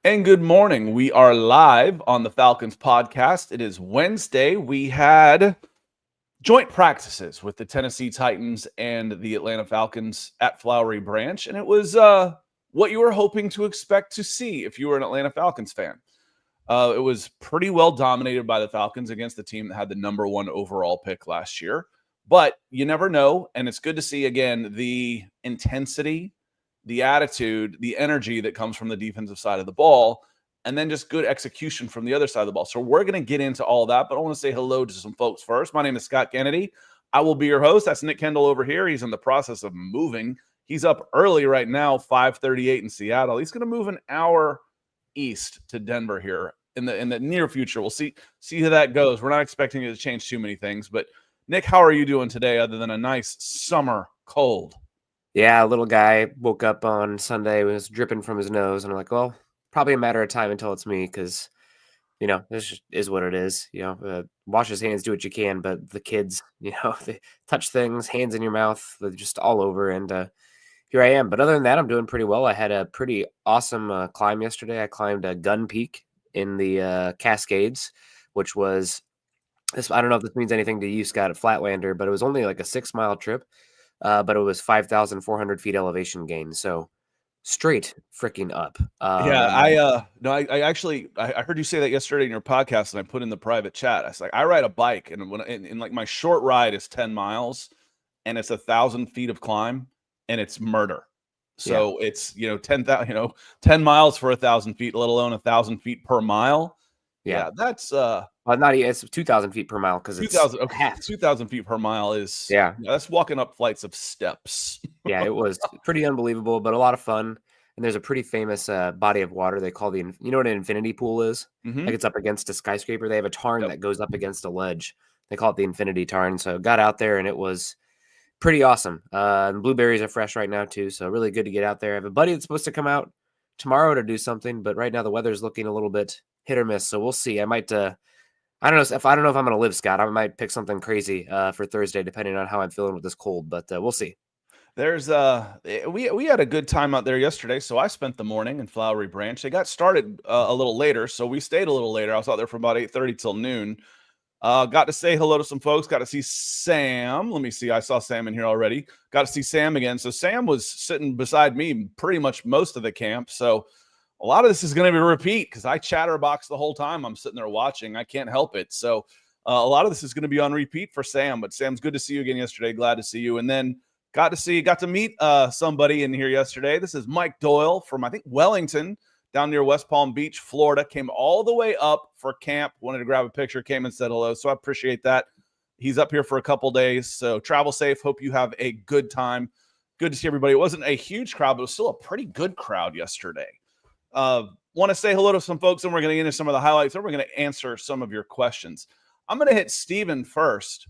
And good morning. We are live on the Falcons Podcast. It is Wednesday. We had joint practices with the Tennessee Titans and the Atlanta Falcons at Flowery Branch, and it was what you were hoping to expect to see if you were an Atlanta Falcons fan. It was pretty well dominated by the Falcons against the team that had the number one overall pick last year, but you never know, and it's good to see, again, the intensity, the attitude, the energy that comes from the defensive side of the ball, and then just good execution from the other side of the ball. So we're going to get into all that, but I want to say hello to some folks first. My name is Scott Kennedy. I will be your host. That's Nick Kendall over here. He's in the process of moving. He's up early right now, 5:38 in Seattle. He's going to move an hour east to Denver here in the near future. We'll see how that goes. We're not expecting it to change too many things, but Nick, how are you doing today other than a nice summer cold? Yeah, a little guy woke up on Sunday, was dripping from his nose, and I'm like, well, probably a matter of time until it's me because, this just is what it is. Wash his hands, do what you can, but the kids, they touch things, hands in your mouth, they're just all over, and here I am. But other than that, I'm doing pretty well. I had a pretty awesome climb yesterday. I climbed a Gun Peak in the Cascades, which was, I don't know if this means anything to you, Scott, at Flatlander, but it was only like a 6-mile trip. But it was 5,400 feet elevation gain. So straight freaking up. I heard you say that yesterday in your podcast, and I put in the private chat. I was like, I ride a bike, and when like my short ride is 10 miles, and it's 1,000 feet of climb, and it's murder. So it's 10 miles for 1,000 feet, let alone 1,000 feet per mile. Yeah, that's not even, it's 2,000 feet per mile because it's 2,000. Okay, 2,000 feet per mile is that's walking up flights of steps. Yeah, it was pretty unbelievable, but a lot of fun. And there's a pretty famous body of water they call you know what an infinity pool is? Mm-hmm. Like it's up against a skyscraper. They have a tarn that goes up against a ledge. They call it the infinity tarn. So got out there and it was pretty awesome. And blueberries are fresh right now too, so really good to get out there. I have a buddy that's supposed to come out tomorrow to do something, but right now the weather's looking a little bit hit or miss. So we'll see. I might I don't know if I'm going to live, Scott. I might pick something crazy for Thursday, depending on how I'm feeling with this cold, but we'll see. There's we had a good time out there yesterday, so I spent the morning in Flowery Branch. They got started a little later, so we stayed a little later. I was out there from about 8:30 till noon. Got to say hello to some folks. Got to see Sam. Let me see. I saw Sam in here already. Got to see Sam again. So Sam was sitting beside me pretty much most of the camp. So a lot of this is going to be a repeat because I chatterbox the whole time I'm sitting there watching. I can't help it. So a lot of this is going to be on repeat for Sam. But Sam's good to see you again yesterday. Glad to see you. And then got to meet somebody in here yesterday. This is Mike Doyle from, I think, Wellington down near West Palm Beach, Florida. Came all the way up for camp. Wanted to grab a picture. Came and said hello. So I appreciate that. He's up here for a couple days. So travel safe. Hope you have a good time. Good to see everybody. It wasn't a huge crowd, but it was still a pretty good crowd yesterday. Want to say hello to some folks, and we're going to get into some of the highlights, and we're going to answer some of your questions. I'm going to hit Steven first.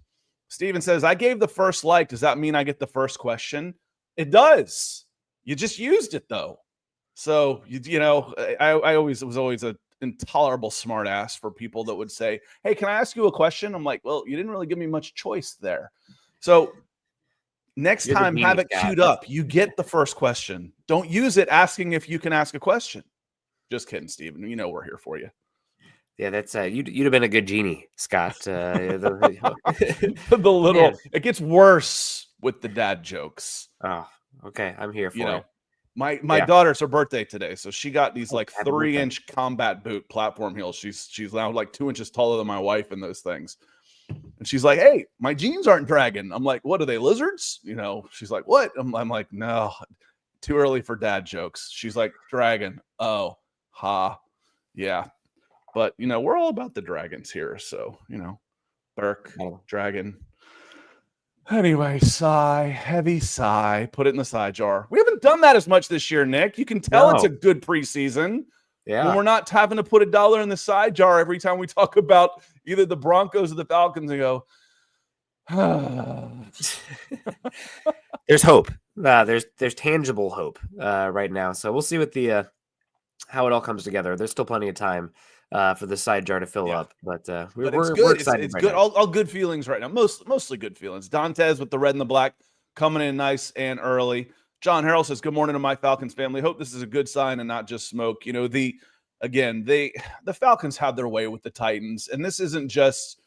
Steven says, I gave the first like. Does that mean I get the first question? It does. You just used it, though. So, I was always an intolerable smart ass for people that would say, hey, can I ask you a question? I'm like, well, you didn't really give me much choice there. So next time, have it queued up. You get the first question. Don't use it asking if you can ask a question. Just kidding, Steven. You know we're here for you. Yeah, that's you'd have been a good genie, Scott. It gets worse with the dad jokes. Oh, okay. I'm here for it. My daughter's her birthday today, so she got these 3-inch combat boot platform heels. She's now like 2 inches taller than my wife in those things. And she's like, hey, my jeans aren't dragging. I'm like, what are they, lizards? She's like, what? I'm like, no, too early for dad jokes. She's like, dragon. Oh, ha. Yeah. But, we're all about the dragons here. So, Burke, dragon. Anyway, sigh, heavy sigh. Put it in the sigh jar. We haven't done that as much this year, Nick. You can tell it's a good preseason. Yeah. When we're not having to put $1 in the side jar every time we talk about either the Broncos or the Falcons and go, There's hope. There's tangible hope right now. So we'll see what how it all comes together. There's still plenty of time for the side jar to fill up, but we're excited. It's good. All good feelings right now. Mostly good feelings. Dantes with the red and the black coming in nice and early. John Harrell says, good morning to my Falcons family. Hope this is a good sign and not just smoke. The again, the Falcons had their way with the Titans, and this isn't just,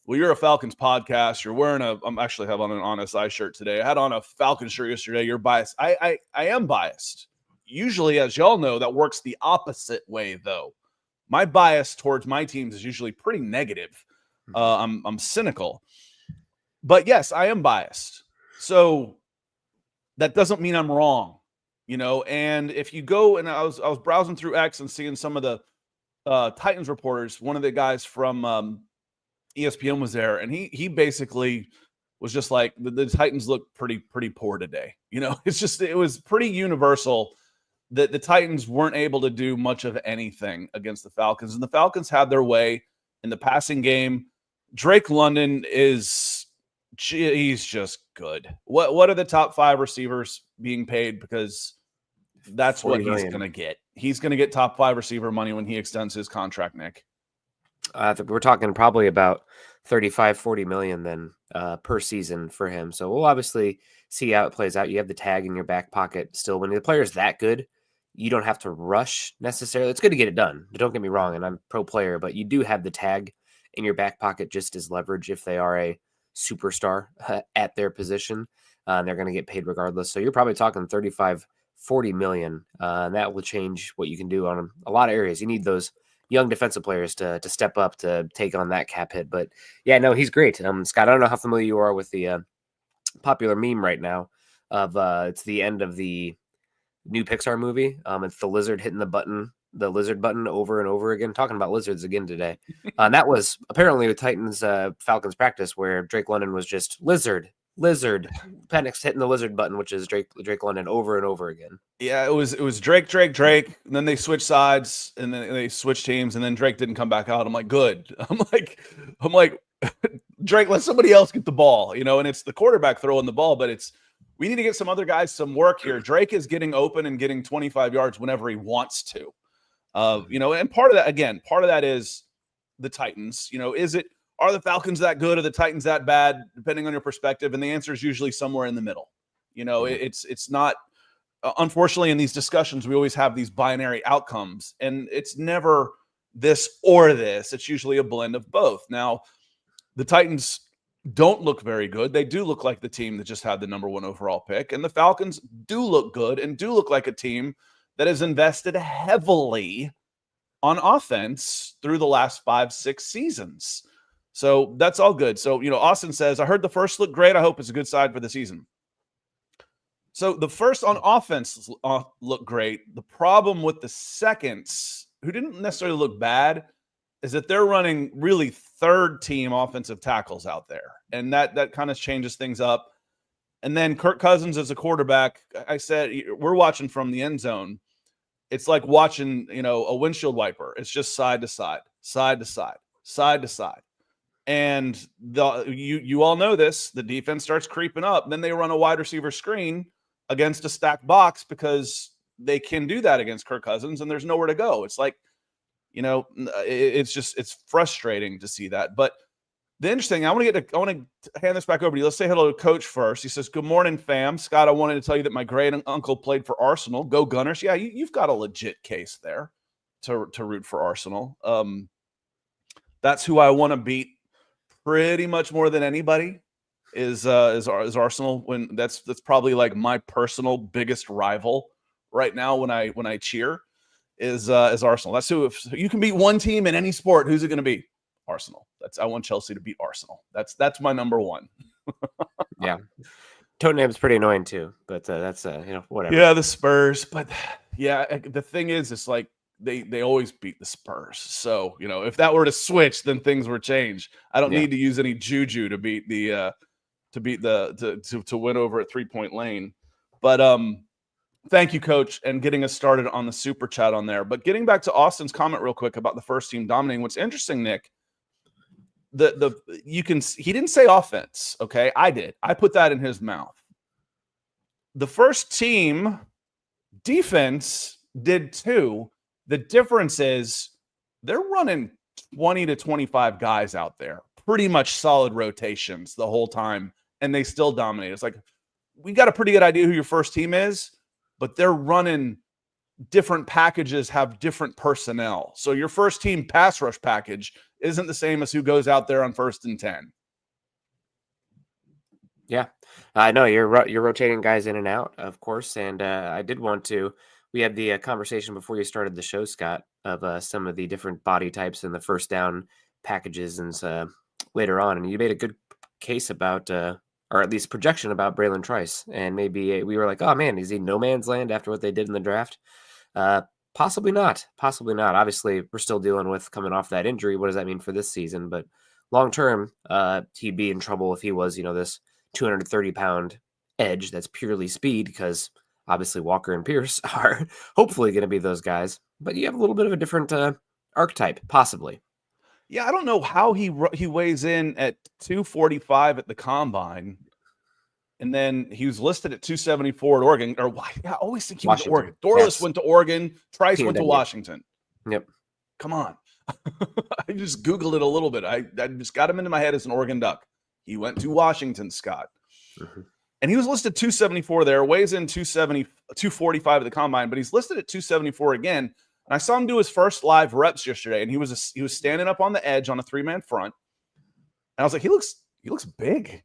well, you're a Falcons podcast. You're wearing I'm actually have on an Honest Eye shirt today. I had on a Falcons shirt yesterday. You're biased. I am biased. Usually, as y'all know, that works the opposite way, though. My bias towards my teams is usually pretty negative. I'm cynical. But yes, I am biased. So that doesn't mean I'm wrong, and if you go, and I was browsing through X and seeing some of the Titans reporters, one of the guys from ESPN was there, and he basically was just like, the Titans look pretty poor today. It was pretty universal that the Titans weren't able to do much of anything against the Falcons, and the Falcons had their way in the passing game. Drake London he's just good. What are the top 5 receivers being paid? Because that's what he's going to get. He's going to get top 5 receiver money when he extends his contract, Nick. We're talking probably about 35-40 million then per season for him. So we'll obviously see how it plays out. You have the tag in your back pocket still. When the player's that good, you don't have to rush necessarily. It's good to get it done. Don't get me wrong, and I'm pro player, but you do have the tag in your back pocket just as leverage if they are a superstar at their position. And they're going to get paid regardless. So you're probably talking 35-40 million. And that will change what you can do on a lot of areas. You need those young defensive players to step up to take on that cap hit. But yeah, no, he's great. Scott, I don't know how familiar you are with the popular meme right now of it's the end of the new Pixar movie. It's the lizard hitting the lizard button over and over again, talking about lizards again today. That was apparently the Titans Falcons practice where Drake London was just lizard, Penix hitting the lizard button, which is Drake London over and over again. Yeah, it was Drake. And then they switched sides, and then they switched teams, and then Drake didn't come back out. I'm like, good. I'm like, Drake, let somebody else get the ball, and it's the quarterback throwing the ball, but we need to get some other guys some work here. Drake is getting open and getting 25 yards whenever he wants to. And part of that is the Titans. Are the Falcons that good? Are the Titans that bad? Depending on your perspective. And the answer is usually somewhere in the middle. It's not, unfortunately, in these discussions, we always have these binary outcomes, and it's never this or this. It's usually a blend of both. Now, the Titans don't look very good. They do look like the team that just had the number 1 overall pick. And the Falcons do look good and do look like a team that has invested heavily on offense through the last 5-6 seasons. So that's all good. So, Austin says, I heard the first look great. I hope it's a good side for the season. So the first on offense look great. The problem with the seconds, who didn't necessarily look bad, is that they're running really third-team offensive tackles out there. And that kind of changes things up. And then Kirk Cousins as a quarterback, I said, we're watching from the end zone. It's like watching, a windshield wiper. It's just side to side, side to side, side to side. And you all know this. The defense starts creeping up. Then they run a wide receiver screen against a stacked box because they can do that against Kirk Cousins, and there's nowhere to go. It's like, it's frustrating to see that. But the interesting, I want to hand this back over to you. Let's say hello to Coach first. He says, good morning, fam. Scott, I wanted to tell you that my great uncle played for Arsenal. Go Gunners. Yeah, you've got a legit case there to root for Arsenal. That's who I want to beat pretty much more than anybody is Arsenal. When that's probably like my personal biggest rival right now when I cheer is Arsenal. That's who, if you can beat one team in any sport, who's it going to be? Arsenal. I want Chelsea to beat Arsenal. That's my number 1. Yeah. Tottenham's pretty annoying too, but that's whatever. Yeah, the Spurs, but yeah, the thing is, it's like they always beat the Spurs. So, if that were to switch, then things would change. I don't need to use any juju to beat to win over at 3-point lane. But thank you, Coach, and getting us started on the super chat on there. But getting back to Austin's comment real quick about the first team dominating. What's interesting, Nick, he didn't say offense. Okay, I did. I put that in his mouth. The first team defense did too. The difference is they're running 20 to 25 guys out there, pretty much solid rotations the whole time, and they still dominate. It's like, we got a pretty good idea who your first team is, but they're running different packages have different personnel. So your first team pass rush package isn't the same as who goes out there on 1st and 10. Yeah, I know you're rotating guys in and out, of course. And I did want to. We had the conversation before you started the show, Scott, of some of the different body types and the first down packages and later on, and you made a good case about, or at least projection about Braylon Trice, and maybe we were like, oh man, is he no man's land after what they did in the draft? Possibly not. Possibly not. Obviously, we're still dealing with coming off that injury. What does that mean for this season? But long term, he'd be in trouble if he was, this 230-pound edge that's purely speed, because obviously Walker and Pierce are hopefully going to be those guys. But you have a little bit of a different archetype, possibly. Yeah, I don't know how he weighs in at 245 at the combine, and then he was listed at 274 at Oregon. Or why? I always think he went to Oregon. Dorless went to Oregon. Trice went to Washington. Yep. Come on. I just Googled it a little bit. I just got him into my head as an Oregon Duck. He went to Washington, Scott. Mm-hmm. And he was listed 274 there, weighs in 245 at the combine, but he's listed at 274 again. And I saw him do his first live reps yesterday, and he was standing up on the edge on a 3-man front. And I was like, he looks big.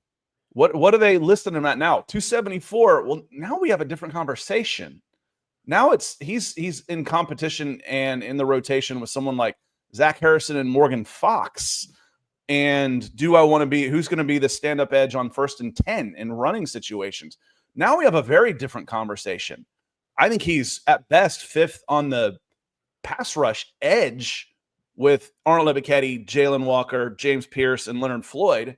What are they listing him at now? 274. Well, now we have a different conversation. Now he's in competition and in the rotation with someone like Zach Harrison and Morgan Fox. And do I want to be, who's going to be the stand-up edge on 1st and 10 in running situations? Now we have a very different conversation. I think he's at best 5th on the pass rush edge with Arnold Ebiketie, Jalen Walker, James Pierce, and Leonard Floyd.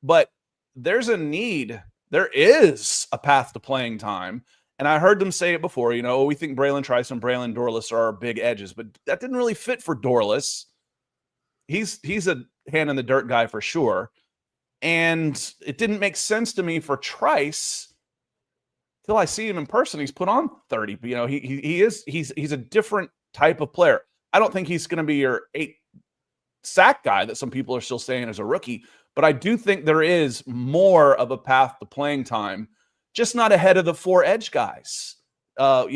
But there's a need. There is a path to playing time. And I heard them say it before, we think Braylon Trice and Braylon Dorless are our big edges, but that didn't really fit for Dorless. He's a hand in the dirt guy for sure. And it didn't make sense to me for Trice till I see him in person. He's put on 30. He's a different type of player. I don't think he's going to be your 8 sack guy that some people are still saying as a rookie, but I do think there is more of a path to playing time, just not ahead of the 4 edge guys, for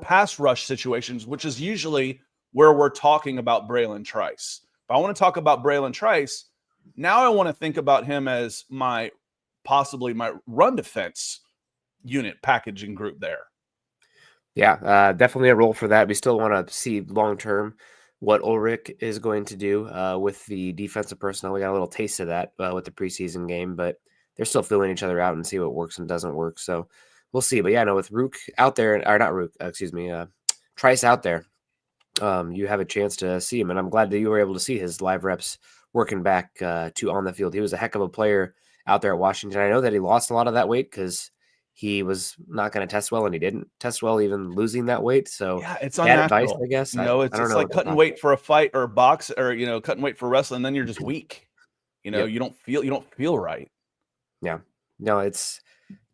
pass rush situations, which is usually where we're talking about Braylon Trice. If I want to talk about Braylon Trice, now I want to think about him as possibly my run defense unit packaging group there. Yeah, definitely a role for that. We still want to see long-term what Ulrich is going to do with the defensive personnel. We got a little taste of that with the preseason game, but they're still filling each other out and see what works and doesn't work. So we'll see. But yeah, no, with Rook out there, or not Rook, Trice out there, you have a chance to see him. And I'm glad that you were able to see his live reps working back to on the field. He was a heck of a player out there at Washington. I know that he lost a lot of that weight because he was not going to test well, and he didn't test well even losing that weight. So yeah, it's unnatural. Advice, I guess. It's like cutting weight for a fight or box, or cutting weight for wrestling. Then you're just weak. You don't feel right. Yeah, no, it's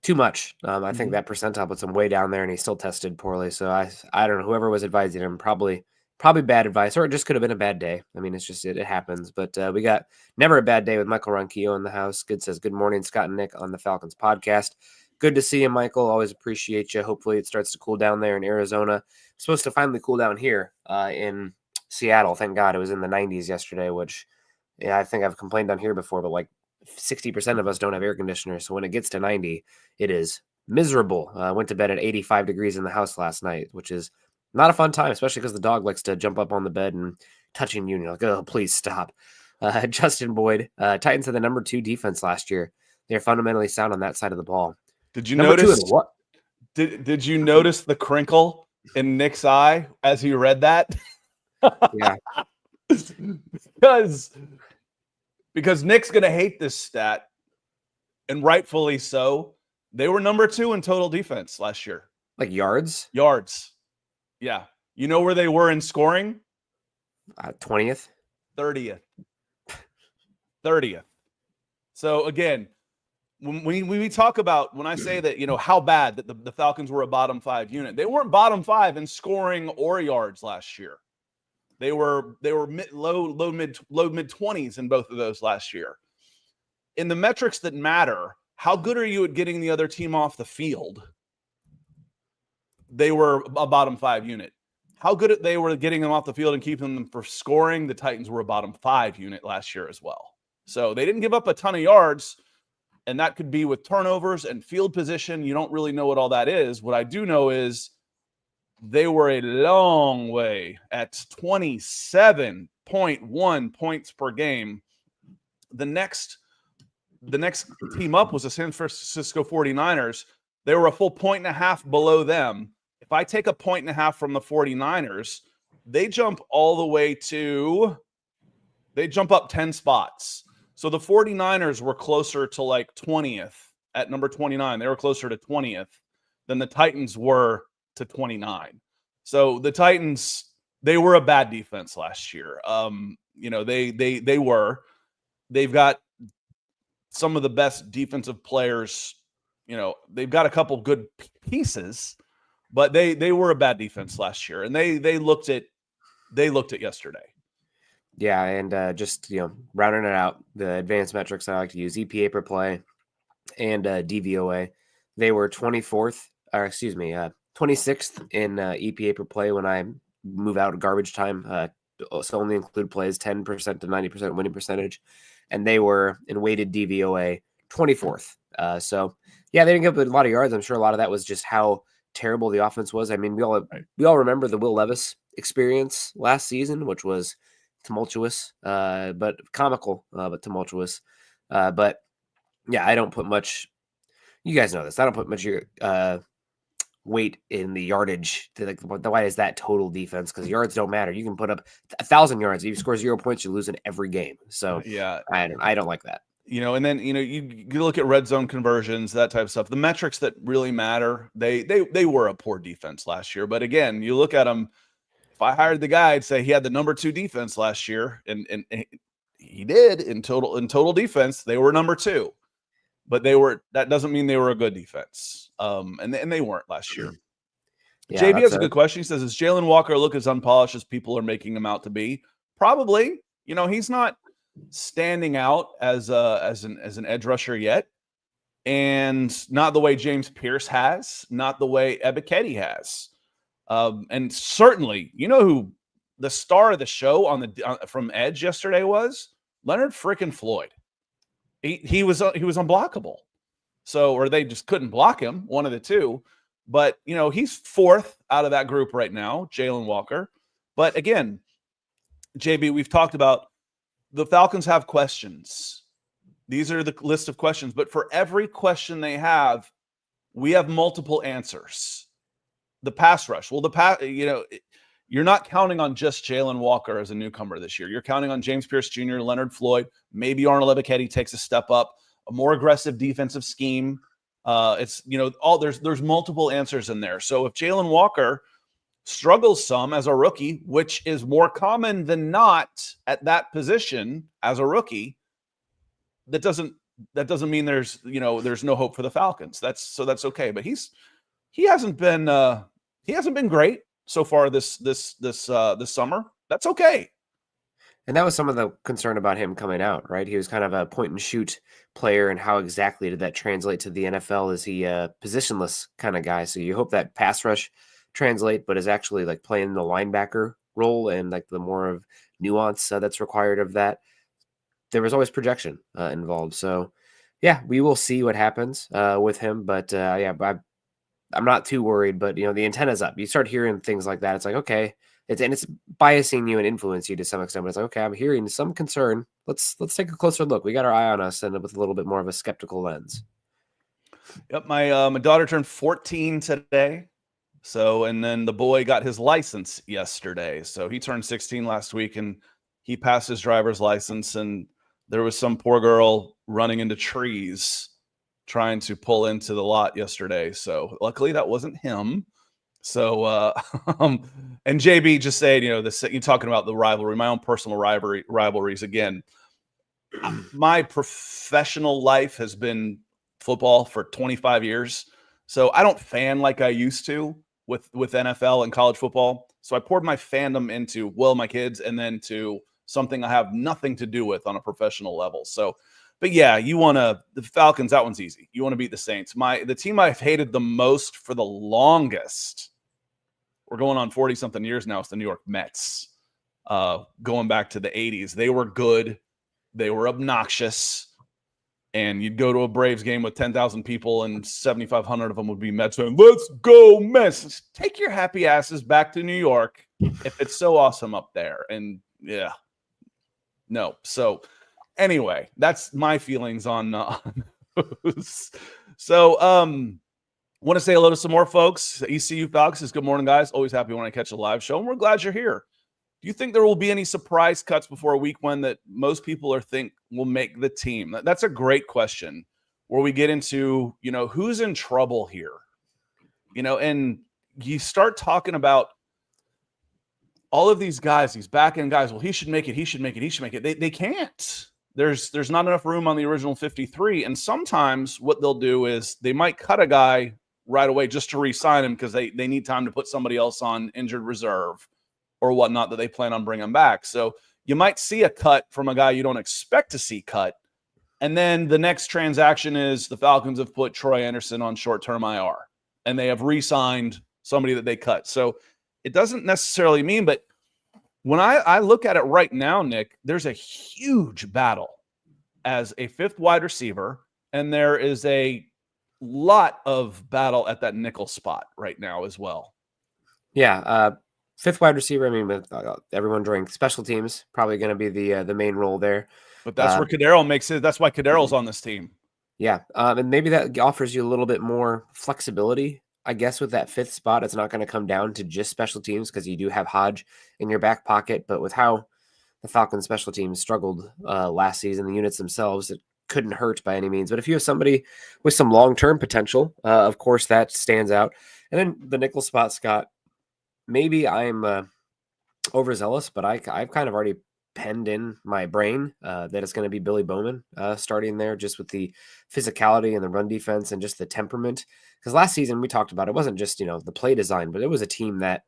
too much. I think that percentile puts him way down there, and he still tested poorly. So I don't know. Whoever was advising him probably bad advice, or it just could have been a bad day. I mean, it's just it happens. But we got never a bad day with Michael Ronquillo in the house. Good says, good morning, Scott and Nick on the Falcons podcast. Good to see you, Michael. Always appreciate you. Hopefully it starts to cool down there in Arizona. It's supposed to finally cool down here in Seattle. Thank God. It was in the 90s yesterday, which I think I've complained on here before, but like 60% of us don't have air conditioners. So when it gets to 90, it is miserable. I went to bed at 85 degrees in the house last night, which is not a fun time, especially because the dog likes to jump up on the bed and touching you. And you're like, oh, please stop. Justin Boyd, Titans had the number 2 defense last year. They're fundamentally sound on that side of the ball. Did you notice what? Did you notice the crinkle in Nick's eye as he read that? Yeah. because Nick's going to hate this stat, and rightfully so. They were number 2 in total defense last year. Like yards? Yards. Yeah. You know where they were in scoring? 20th? 30th. 30th. So again, when we talk about, when I say that, how bad that the Falcons were a bottom 5 unit, they weren't bottom 5 in scoring or yards last year. They were low mid 20s in both of those last year. In the metrics that matter, how good are you at getting the other team off the field? they were a bottom 5 unit. How good they were getting them off the field and keeping them for scoring, the Titans were a bottom 5 unit last year as well. So they didn't give up a ton of yards, and that could be with turnovers and field position. You don't really know what all that is. What I do know is they were a long way at 27.1 points per game. The next team up was the San Francisco 49ers. They were a full 1.5 below them. If I take a 1.5 from the 49ers, they jump up 10 spots. So the 49ers were closer to like 20th at number 29. They were closer to 20th than the Titans were to 29. So the Titans, they were a bad defense last year. They've got some of the best defensive players. They've got a couple good pieces, but they were a bad defense last year, and they looked at yesterday. Yeah, and just rounding it out, the advanced metrics I like to use, EPA per play and DVOA, they were 26th in EPA per play when I move out of garbage time. So only include plays 10% to 90% winning percentage, and they were in weighted DVOA 24th. So yeah, they didn't give up a lot of yards. I'm sure a lot of that was just how terrible the offense was. I mean, we all remember the Will Levis experience last season, which was tumultuous, but comical, but tumultuous. But yeah, I don't put much. You guys know this. I don't put much weight in the yardage. Why is that total defense? Because yards don't matter. You can put up 1,000 yards. If you score 0 points, you lose in every game. So yeah, I don't like that. And then you look at red zone conversions, that type of stuff. The metrics that really matter. They were a poor defense last year, but again, you look at them. If I hired the guy, I'd say he had the number 2 defense last year, and he did in total defense. They were number 2, but that doesn't mean they were a good defense. And they weren't last year. Yeah, JB has a good question. He says, "Does Jalen Walker look as unpolished as people are making him out to be?" Probably. He's not standing out as an edge rusher yet, and not the way James Pierce has, not the way Ebiketie has. And certainly, who the star of the show from Edge yesterday was? Leonard frickin' Floyd. He was unblockable. So, or they just couldn't block him, one of the two. But he's 4th out of that group right now, Jalen Walker. But again, JB, we've talked about the Falcons have questions. These are the list of questions, but for every question they have, we have multiple answers. The pass rush. Well, you're not counting on just Jalen Walker as a newcomer this year. You're counting on James Pierce Jr., Leonard Floyd, maybe Arnold Ebiketie takes a step up, a more aggressive defensive scheme. There's multiple answers in there. So if Jalen Walker struggles some as a rookie, which is more common than not at that position as a rookie, that doesn't mean there's no hope for the Falcons. That's okay. But he hasn't been great so far this summer. That's okay. And that was some of the concern about him coming out, right? He was kind of a point and shoot player, and how exactly did that translate to the NFL? Is he a positionless kind of guy? So you hope that pass rush translate, but is actually like playing the linebacker role and like the more of nuance that's required of that. There was always projection involved. So yeah, we will see what happens with him. But I'm not too worried, but the antenna's up. You start hearing things like that. It's like, okay, it's biasing you and influence you to some extent, but it's like, okay, I'm hearing some concern. Let's take a closer look. We got our eye on us, and with a little bit more of a skeptical lens. Yep. My daughter turned 14 today. So, and then the boy got his license yesterday. So he turned 16 last week, and he passed his driver's license, and there was some poor girl running into trees trying to pull into the lot yesterday. So luckily that wasn't him. So, and JB just saying, you're talking about the rivalry, my own personal rivalries. Again, my professional life has been football for 25 years. So I don't fan like I used to with NFL and college football. So I poured my fandom into, my kids, and then to something I have nothing to do with on a professional level. So, but yeah, the Falcons, that one's easy. You want to beat the Saints. The team I've hated the most for the longest we're going on 40-something years now. It's the New York Mets. Going back to the 80s. They were good. They were obnoxious. And you'd go to a Braves game with 10,000 people and 7,500 of them would be Mets saying, let's go Mets. Take your happy asses back to New York if it's so awesome up there. And yeah, no. So anyway, that's my feelings on those. So want to say hello to some more folks. ECU Falcons says, good morning, guys. Always happy when I catch a live show. And we're glad you're here. Do you think there will be any surprise cuts before week one that most people think will make the team? That's a great question where we get into, who's in trouble here, and you start talking about all of these guys, these back end guys. Well, he should make it. He should make it. He should make it. They can't. There's not enough room on the original 53. And sometimes what they'll do is they might cut a guy right away just to re-sign him because they need time to put somebody else on injured reserve or whatnot that they plan on bringing back. So you might see a cut from a guy you don't expect to see cut. And then the next transaction is the Falcons have put Troy Anderson on short-term IR, and they have re-signed somebody that they cut. So it doesn't necessarily mean, but when I look at it right now, Nick, there's a huge battle as a fifth wide receiver, and there is a lot of battle at that nickel spot right now as well. Yeah, fifth wide receiver. I mean, with everyone during special teams, probably going to be the main role there. But that's where Kadero makes it. That's why Kadero's on this team. Yeah, and maybe that offers you a little bit more flexibility. I guess with that fifth spot, it's not going to come down to just special teams because you do have Hodge in your back pocket. But with how the Falcons special teams struggled last season, the units themselves, it couldn't hurt by any means. But if you have somebody with some long-term potential, of course, that stands out. And then the nickel spot, Scott, maybe I'm overzealous, but I've kind of already penned in my brain that it's going to be Billy Bowman starting there, just with the physicality and the run defense and just the temperament. Because last season we talked about it wasn't just the play design, but it was a team that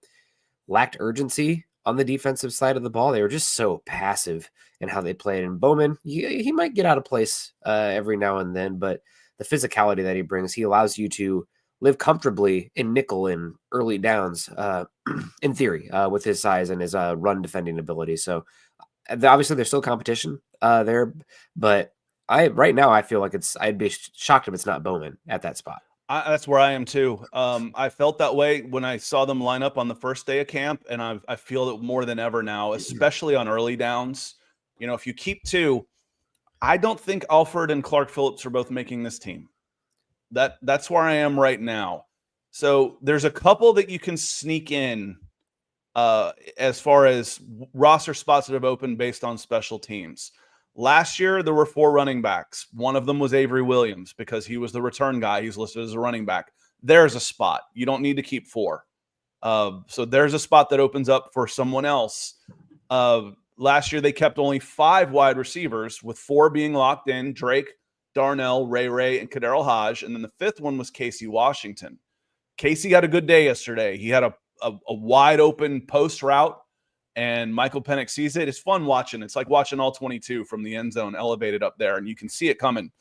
lacked urgency on the defensive side of the ball. They were just so passive in how they played. And Bowman, he might get out of place every now and then, but the physicality that he brings, he allows you to live comfortably in nickel in early downs, in theory, with his size and his run defending ability. So obviously there's still competition there, but right now I feel like I'd be shocked if it's not Bowman at that spot. That's where I am too. I felt that way when I saw them line up on the first day of camp, and I feel it more than ever now, especially on early downs. If you keep two, I don't think Alford and Clark Phillips are both making this team. That's where I am right now. So there's a couple that you can sneak in as far as roster spots that have opened based on special teams. Last year, there were 4 running backs. One of them was Avery Williams because he was the return guy. He's listed as a running back. There's a spot. You don't need to keep 4. So there's a spot that opens up for someone else. Last year, they kept only 5 wide receivers, with 4 being locked in: Drake, Darnell, Ray, and Kadero Hodge. And then the 5th one was Casey Washington. Casey had a good day yesterday. He had a wide open post route, and Michael Penix sees it. It's fun watching. It's like watching all 22 from the end zone elevated up there, and you can see it coming. And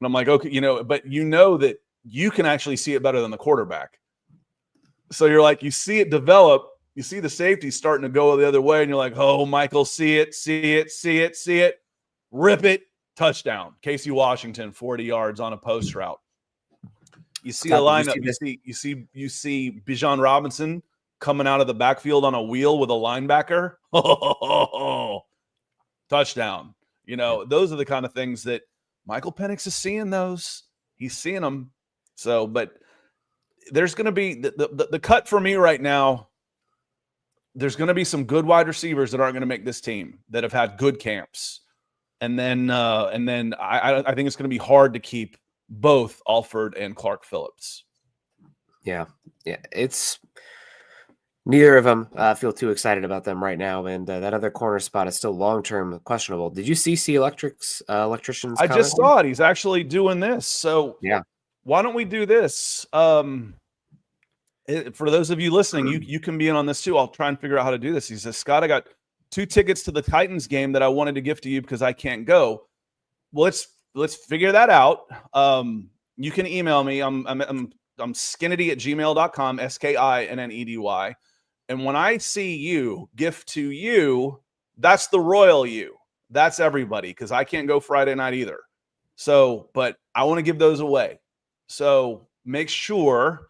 I'm like, okay, but that you can actually see it better than the quarterback. So you're like, you see it develop. You see the safety starting to go the other way, and you're like, oh, Michael, see it. Rip it. Touchdown. Casey Washington, 40 yards on a post route. You see a lineup. You see Bijan Robinson coming out of the backfield on a wheel with a linebacker. Touchdown. Those are the kind of things that Michael Penix is seeing those. He's seeing them. So, but there's going to be the cut for me right now. There's going to be some good wide receivers that aren't going to make this team that have had good camps. And then I think it's going to be hard to keep both Alford and Clark Phillips. Yeah. It's neither of them feel too excited about them right now, and that other corner spot is still long-term questionable. Did you see electricians? I just saw it. He's actually doing this. So yeah, why don't we do this? For those of you listening, you can be in on this too. I'll try and figure out how to do this. He says, Scott, I got 2 tickets to the Titans game that I wanted to gift to you because I can't go. Well, let's figure that out. You can email me. I'm I'm skinnedy@gmail.com, SKINNEDY. And when I see you, gift to you, that's the royal you. That's everybody, because I can't go Friday night either. So, but I want to give those away. So make sure,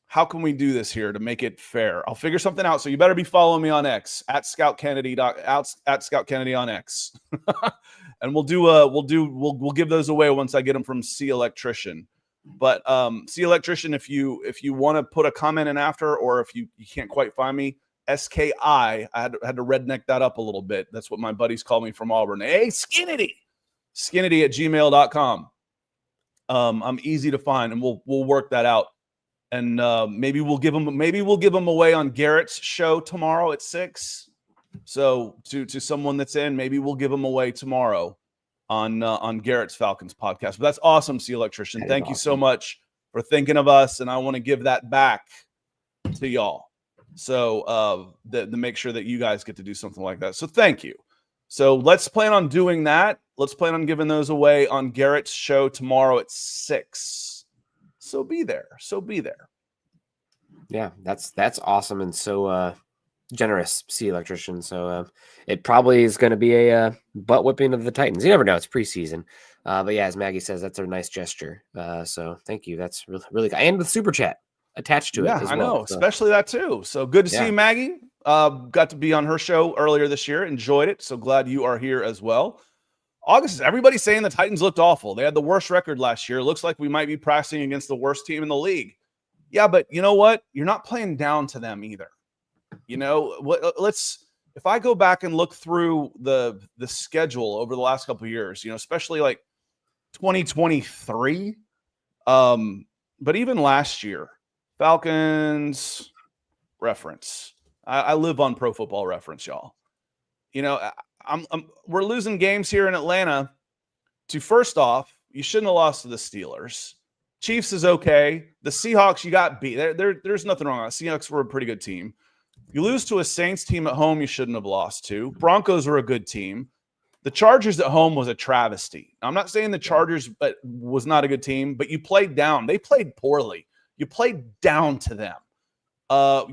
how can we do this here to make it fair? I'll figure something out. So you better be following me on X at Scout Kennedy on X. And we'll give those away once I get them from C Electrician. But C Electrician, if you want to put a comment in after, or if you can't quite find me, SKI, I had to redneck that up a little bit. That's what my buddies call me from Auburn. Hey, Skinnedy@gmail.com. I'm easy to find, and we'll work that out. And maybe we'll give them away on Garrett's show tomorrow at 6. So to someone that's in, maybe we'll give them away tomorrow on Garrett's Falcons podcast. But that's awesome, C Electrician. Thank you so much for thinking of us, and I want to give that back to y'all. So to make sure that you guys get to do something like that. So thank you. So let's plan on doing that. Let's plan on giving those away on Garrett's show tomorrow at 6. So be there. Yeah, that's awesome, and so generous, C Electrician. So it probably is going to be a butt whipping of the Titans. You never know. It's preseason. But yeah, as Maggie says, that's a nice gesture. So thank you. That's really good. And with Super Chat attached to it as well. I know, so. Especially that too. So good to see you, Maggie. Got to be on her show earlier this year. Enjoyed it. So glad you are here as well. August, everybody's saying the Titans looked awful. They had the worst record last year. It looks like we might be practicing against the worst team in the league. Yeah, but you know what? You're not playing down to them either. You know, if I go back and look through the schedule over the last couple of years, you know, especially like 2023, but even last year, Falcons reference. I live on Pro Football Reference, y'all. You know, we're losing games here in Atlanta. To first off, you shouldn't have lost to the Steelers. Chiefs is okay. The Seahawks, you got beat. There's nothing wrong with that. Seahawks were a pretty good team. You lose to a Saints team at home you shouldn't have lost to. Broncos are a good team. The Chargers at home was a travesty. I'm not saying the Chargers was not a good team, but you played down. They played poorly. You played down to them.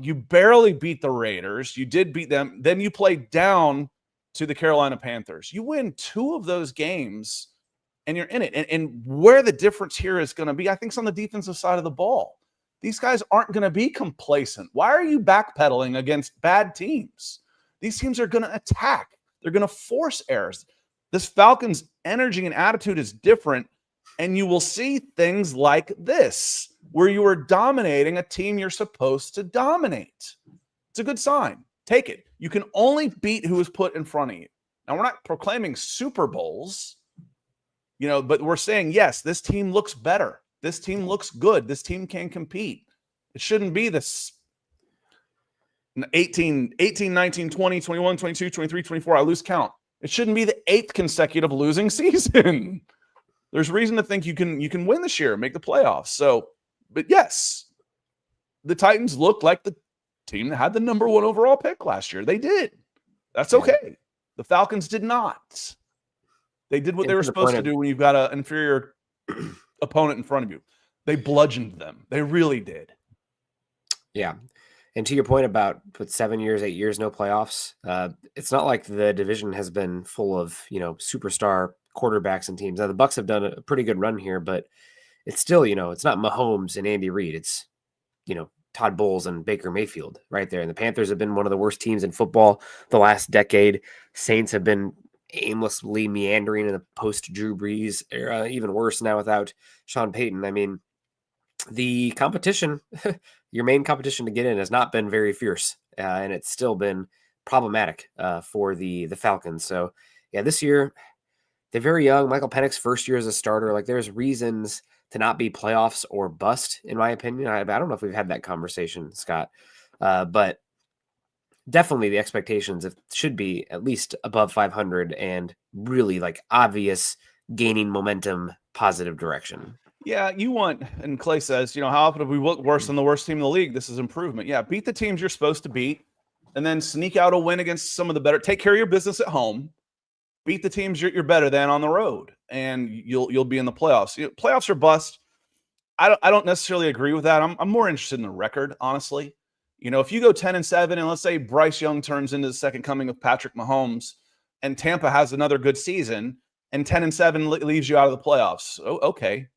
You barely beat the Raiders. You did beat them. Then you played down to the Carolina Panthers. You win 2 of those games, and you're in it. And where the difference here is going to be, I think, is on the defensive side of the ball. These guys aren't going to be complacent. Why are you backpedaling against bad teams? These teams are going to attack. They're going to force errors. This Falcons' energy and attitude is different, and you will see things like this, where you are dominating a team you're supposed to dominate. It's a good sign. Take it. You can only beat who is put in front of you. Now, we're not proclaiming Super Bowls, you know, but we're saying, yes, this team looks better. This team looks good. This team can compete. It shouldn't be this 18, 19, 20, 21, 22, 23, 24. I lose count. It shouldn't be the 8th consecutive losing season. There's reason to think you can win this year, make the playoffs. So, but yes, the Titans looked like the team that had the number 1 overall pick last year. They did. That's okay. The Falcons did not. They did what they were supposed to do when you've got an inferior opponent in front of you. They bludgeoned them. They really did. Yeah. And to your point about 7 years, 8 years, no playoffs, it's not like the division has been full of, you know, superstar quarterbacks and teams. Now, the Bucs have done a pretty good run here, but it's still, you know, it's not Mahomes and Andy Reid. It's, you know, Todd Bowles and Baker Mayfield right there. And the Panthers have been one of the worst teams in football the last decade. Saints have been aimlessly meandering in the post-Drew Brees era, even worse now without Sean Payton. I mean, the competition, your main competition to get in, has not been very fierce, and it's still been problematic for the Falcons. So, yeah, this year, they're very young. Michael Penix, first year as a starter. Like, there's reasons to not be playoffs or bust, in my opinion. I don't know if we've had that conversation, Scott, but definitely the expectations should be at least above 500 and really like obvious gaining momentum, positive direction. Yeah, you want, and Clay says, you know, how often have we looked worse than the worst team in the league? This is improvement. Yeah, beat the teams you're supposed to beat, and then sneak out a win against some of the better. Take care of your business at home. Beat the teams you're better than on the road, and you'll be in the playoffs. You know, playoffs are bust. I don't necessarily agree with that. I'm more interested in the record, honestly. If you go 10-7, and let's say Bryce Young turns into the second coming of Patrick Mahomes, and Tampa has another good season, and 10-7 leaves you out of the playoffs. Oh, okay,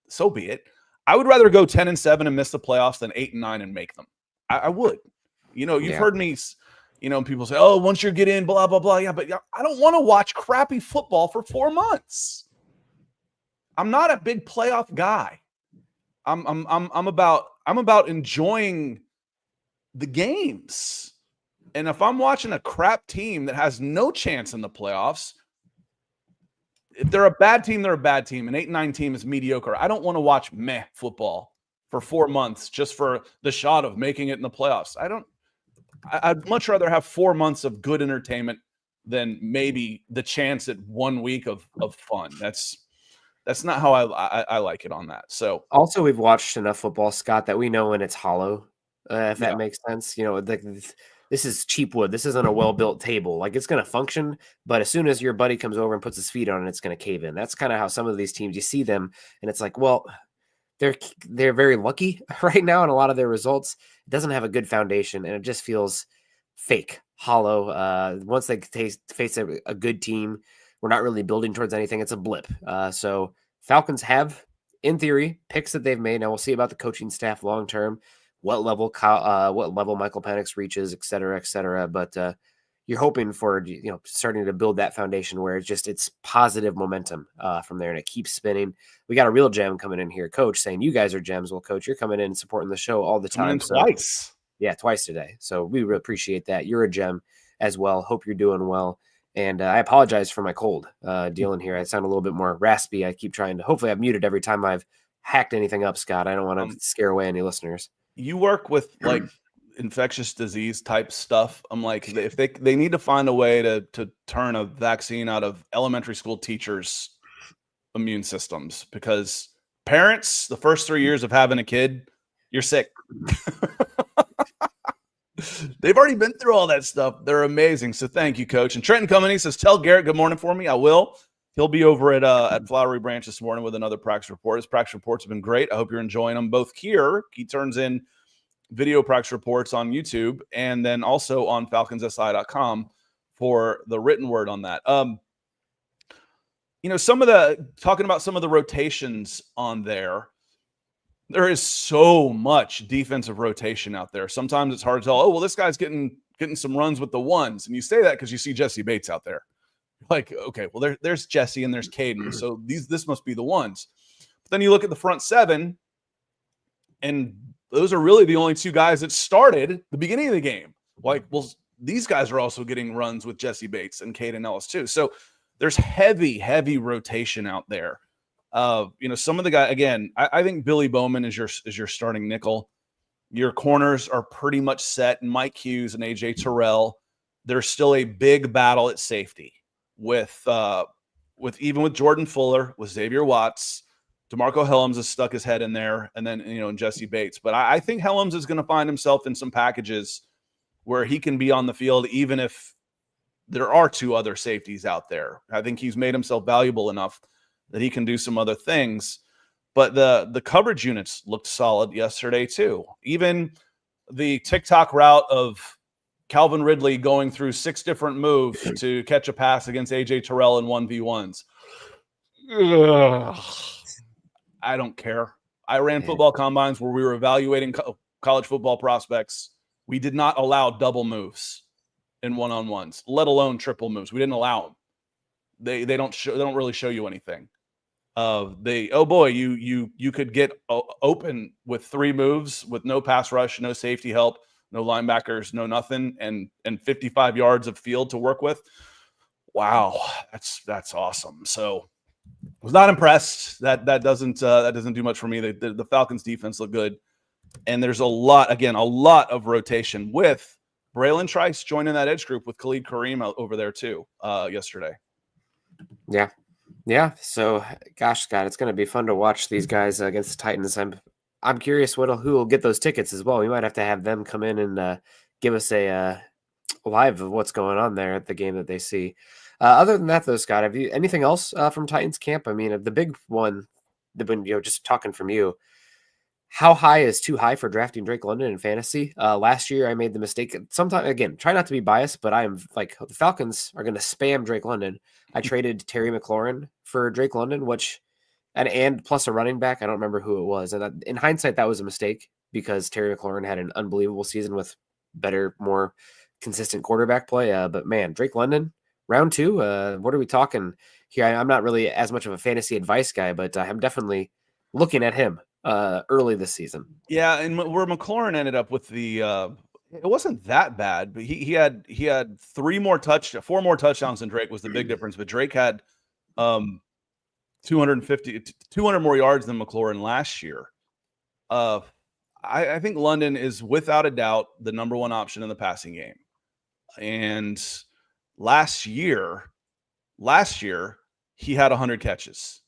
so be it. I would rather go 10-7 and miss the playoffs than 8-9 and make them. I would. You've heard me. People say, "Oh, once you get in, blah blah blah." Yeah, but I don't want to watch crappy football for 4 months. I'm not a big playoff guy. I'm about enjoying the games. And if I'm watching a crap team that has no chance in the playoffs, if they're a bad team, they're a bad team. An 8-9 team is mediocre. I don't want to watch meh football for 4 months just for the shot of making it in the playoffs. I'd much rather have 4 months of good entertainment than maybe the chance at 1 week of fun. That's not how I like it on that. So also, we've watched enough football, Scott, that we know when it's hollow, if that makes sense. This is cheap wood. This isn't a well-built table. Like, it's going to function, but as soon as your buddy comes over and puts his feet on it, it's going to cave in. That's kind of how some of these teams, you see them, and it's like, well, they're very lucky right now in a lot of their results. It doesn't have a good foundation, and it just feels fake, hollow. Once they face a good team, we're not really building towards anything. It's a blip. So Falcons have, in theory, picks that they've made. Now we'll see about the coaching staff long term, what level Michael Penix reaches, et cetera, et cetera. But you're hoping for starting to build that foundation where it's positive momentum from there, and it keeps spinning. We got a real gem coming in here, Coach, saying you guys are gems. Well, Coach, you're coming in and supporting the show all the time. Twice. Yeah, twice today. So we really appreciate that. You're a gem as well. Hope you're doing well. And I apologize for my cold dealing here. I sound a little bit more raspy. I keep trying to. Hopefully, I've muted every time I've hacked anything up, Scott. I don't want to scare away any listeners. You work with like infectious disease type stuff. I'm like, if they need to find a way to turn a vaccine out of elementary school teachers' immune systems, because parents, the first 3 years of having a kid, you're sick. They've already been through all that stuff. They're amazing. So thank you, Coach. And Trenton coming, he says, tell Garrett good morning for me. I will. He'll be over at Flowery Branch this morning with another practice report. His practice reports have been great. I hope you're enjoying them both here. He turns in video practice reports on YouTube and then also on falconssi.com for the written word on that. Talking about some of the rotations on there is so much defensive rotation out there. Sometimes it's hard to tell, oh, well, this guy's getting some runs with the ones. And you say that because you see Jesse Bates out there. Like, okay, well, there's Jesse and there's Caden. So this must be the ones. But then you look at the front seven, and those are really the only two guys that started the beginning of the game. Like, well, these guys are also getting runs with Jesse Bates and Caden Ellis too. So there's heavy, heavy rotation out there. Some of the guys, again, I think Billy Bowman is your starting nickel. Your corners are pretty much set, and Mike Hughes and AJ Terrell. There's still a big battle at safety with Jordan Fuller, with Xavier Watts. DeMarco Helms has stuck his head in there, and then and Jesse Bates. But I think Helms is going to find himself in some packages where he can be on the field, even if there are two other safeties out there. I think he's made himself valuable enough that he can do some other things. But the coverage units looked solid yesterday too. Even the TikTok route of Calvin Ridley going through 6 different moves to catch a pass against AJ Terrell in 1v1s. I don't care. I ran football combines where we were evaluating college football prospects. We did not allow double moves in one-on-ones, let alone triple moves. We didn't allow them. They don't really show you anything. You could get open with 3 moves with no pass rush, no safety help, no linebackers, no nothing, and 55 yards of field to work with. Wow, that's awesome. So I was not impressed. That doesn't do much for me. The Falcons defense looked good, and there's a lot of rotation with Braylon Trice joining that edge group with Khalid Kareem over there too yesterday. Yeah. So, gosh, Scott, it's going to be fun to watch these guys against the Titans. I'm curious who will get those tickets as well. We might have to have them come in and give us a live of what's going on there at the game that they see. Other than that, though, Scott, have you anything else from Titans camp? I mean, the big one just talking from you, how high is too high for drafting Drake London in fantasy? Last year I made the mistake. Sometimes, again, try not to be biased, but I am like, the Falcons are going to spam Drake London. I traded Terry McLaurin for Drake London, which and plus a running back. I don't remember who it was. And in hindsight, that was a mistake because Terry McLaurin had an unbelievable season with better, more consistent quarterback play. But man, Drake London, round 2. What are we talking here? I'm not really as much of a fantasy advice guy, but I'm definitely looking at him early this season. Yeah, and where McLaurin ended up with the it wasn't that bad, but he had 4 more touchdowns than Drake was the big difference. But Drake had 200 more yards than McLaurin last year. I think London is without a doubt the number 1 option in the passing game. And last year he had 100 catches,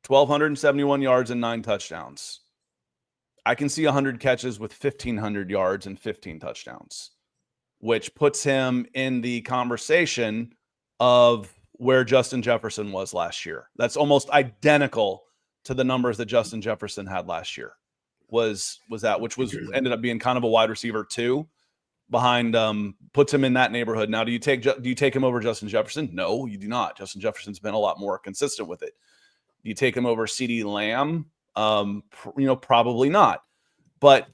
1,271 yards and 9 touchdowns. I can see 100 catches with 1,500 yards and 15 touchdowns, which puts him in the conversation of where Justin Jefferson was last year. That's almost identical to the numbers that Justin Jefferson had last year. Was that, which was ended up being kind of a wide receiver 2 behind, puts him in that neighborhood. Now, do you take him over Justin Jefferson? No, you do not. Justin Jefferson's been a lot more consistent with it. Do you take him over CeeDee Lamb? Probably not. But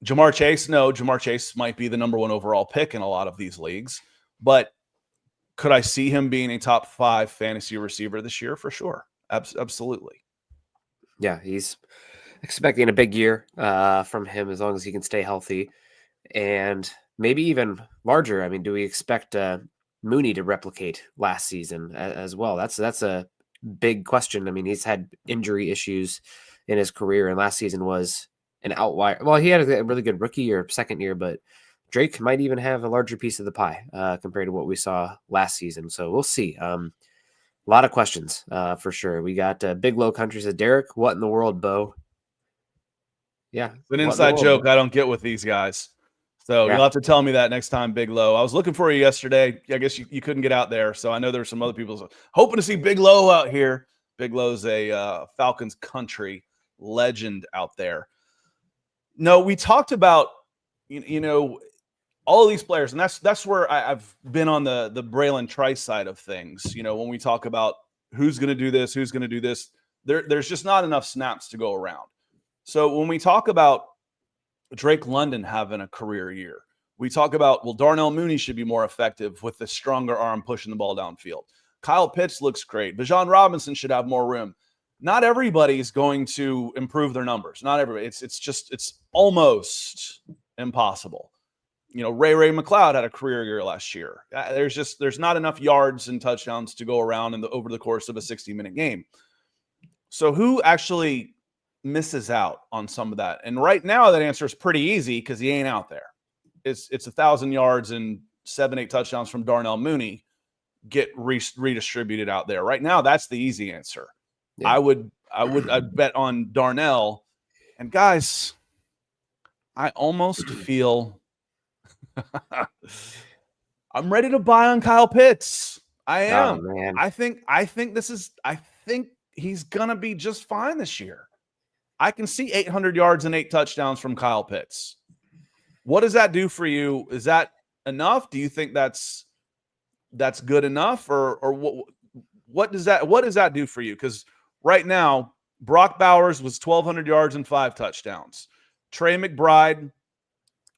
Jamar Chase might be the number 1 overall pick in a lot of these leagues. But could I see him being a top 5 fantasy receiver this year? For sure. Absolutely. Yeah, he's expecting a big year from him as long as he can stay healthy, and maybe even larger. I mean, do we expect Mooney to replicate last season as well? That's a big question. I mean, he's had injury issues in his career, and last season was an outlier. Well, he had a really good rookie year, second year, but Drake might even have a larger piece of the pie compared to what we saw last season. So we'll see. A lot of questions for sure. We got Big Low Country said, Derek, what in the world, Bo? Yeah. It's an inside joke I don't get with these guys. So you'll have to tell me that next time, Big Low. I was looking for you yesterday. I guess you couldn't get out there. So I know there's some other people hoping to see Big Low out here. Big Low's a Falcons country legend out there. No, we talked about, all of these players, and that's where I've been on the Braylon Trice side of things. When we talk about who's going to do this, there's just not enough snaps to go around. So when we talk about Drake London having a career year, we talk about, Darnell Mooney should be more effective with the stronger arm pushing the ball downfield. Kyle Pitts looks great. Bijan Robinson should have more room. Not everybody is going to improve their numbers. Not everybody. It's almost impossible. Ray McLeod had a career year last year. There's not enough yards and touchdowns to go around over the course of a 60-minute game. So who actually misses out on some of that? And right now that answer is pretty easy because he ain't out there. It's 1,000 yards and 7-8 touchdowns from Darnell Mooney get redistributed out there. Right now, that's the easy answer. Yeah. I'd bet on Darnell. And guys, I almost feel I'm ready to buy on Kyle Pitts. I am. Oh, man. I think he's gonna be just fine this year. I can see 800 yards and 8 touchdowns from Kyle Pitts. What does that do for you? Is that enough? Do you think that's good enough, or what does that do for you? Because right now, Brock Bowers was 1,200 yards and 5 touchdowns. Trey McBride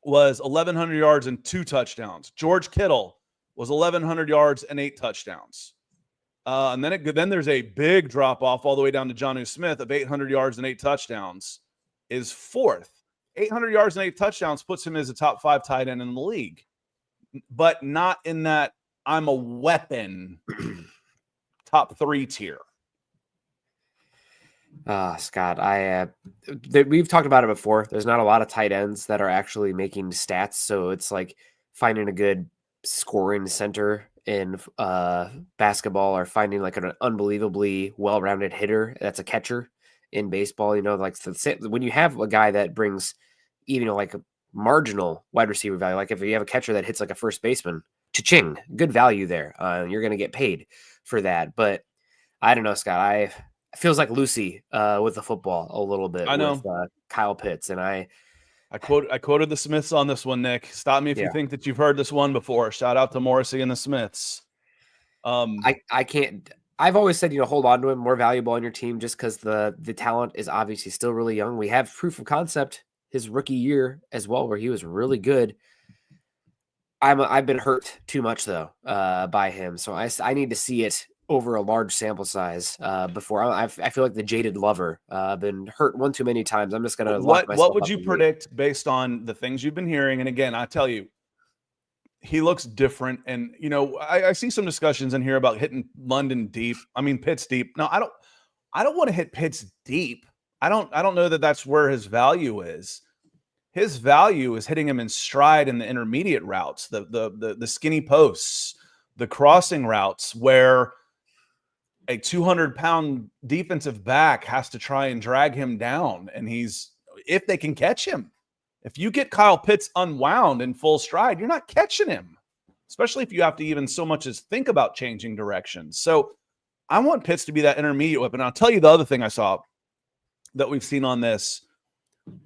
was 1,100 yards and 2 touchdowns. George Kittle was 1,100 yards and 8 touchdowns. And then there's a big drop off all the way down to Jonnu Smith of 800 yards and 8 touchdowns is 4th. 800 yards and 8 touchdowns puts him as a top 5 tight end in the league, but not in that I'm a weapon top 3 tier. Scott, we've talked about it before. There's not a lot of tight ends that are actually making stats. So it's like finding a good scoring center in basketball, or finding like an unbelievably well-rounded hitter that's a catcher in baseball. Like when you have a guy that brings even like a marginal wide receiver value, like if you have a catcher that hits like a first baseman, cha-ching, good value there. You're going to get paid for that. But I don't know, Scott, feels like Lucy with the football a little bit I with know. Kyle Pitts. And I quoted the Smiths on this one, Nick. Stop me if you yeah, think that you've heard this one before. Shout out to Morrissey and the Smiths. I can't. I've always said, hold on to him, more valuable on your team, just because the talent is obviously still really young. We have proof of concept his rookie year as well, where he was really good. I've been hurt too much though by him, so I need to see it over a large sample size before I feel like the jaded lover. I've been hurt one too many times. I'm just gonna lock What myself would up you and wait. predict based on the things you've been hearing? And again, I tell you, he looks different. And I see some discussions in here about hitting London deep. I mean, Pitts deep. No, I don't want to hit Pitts deep. I don't know that that's where his value is. His value is hitting him in stride in the intermediate routes, the skinny posts, the crossing routes where a 200-pound defensive back has to try and drag him down. And if they can catch him, if you get Kyle Pitts unwound in full stride, you're not catching him, especially if you have to even so much as think about changing directions. So I want Pitts to be that intermediate weapon. I'll tell you the other thing I saw that we've seen on this.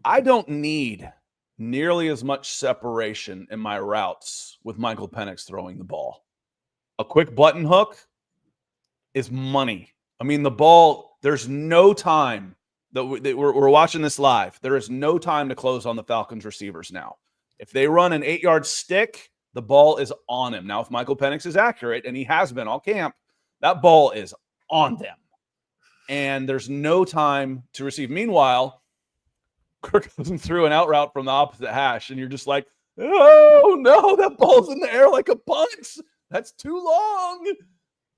I don't need nearly as much separation in my routes with Michael Penix throwing the ball. A quick button hook is money. I mean, the ball, there's no time that we're watching this live. There is no time to close on the Falcons receivers now. If they run an 8-yard stick, the ball is on him. Now, if Michael Penix is accurate, and he has been all camp, that ball is on them. And there's no time to receive. Meanwhile, Kirk goes through an out route from the opposite hash, and you're just like, oh, no, that ball's in the air like a punt. That's too long.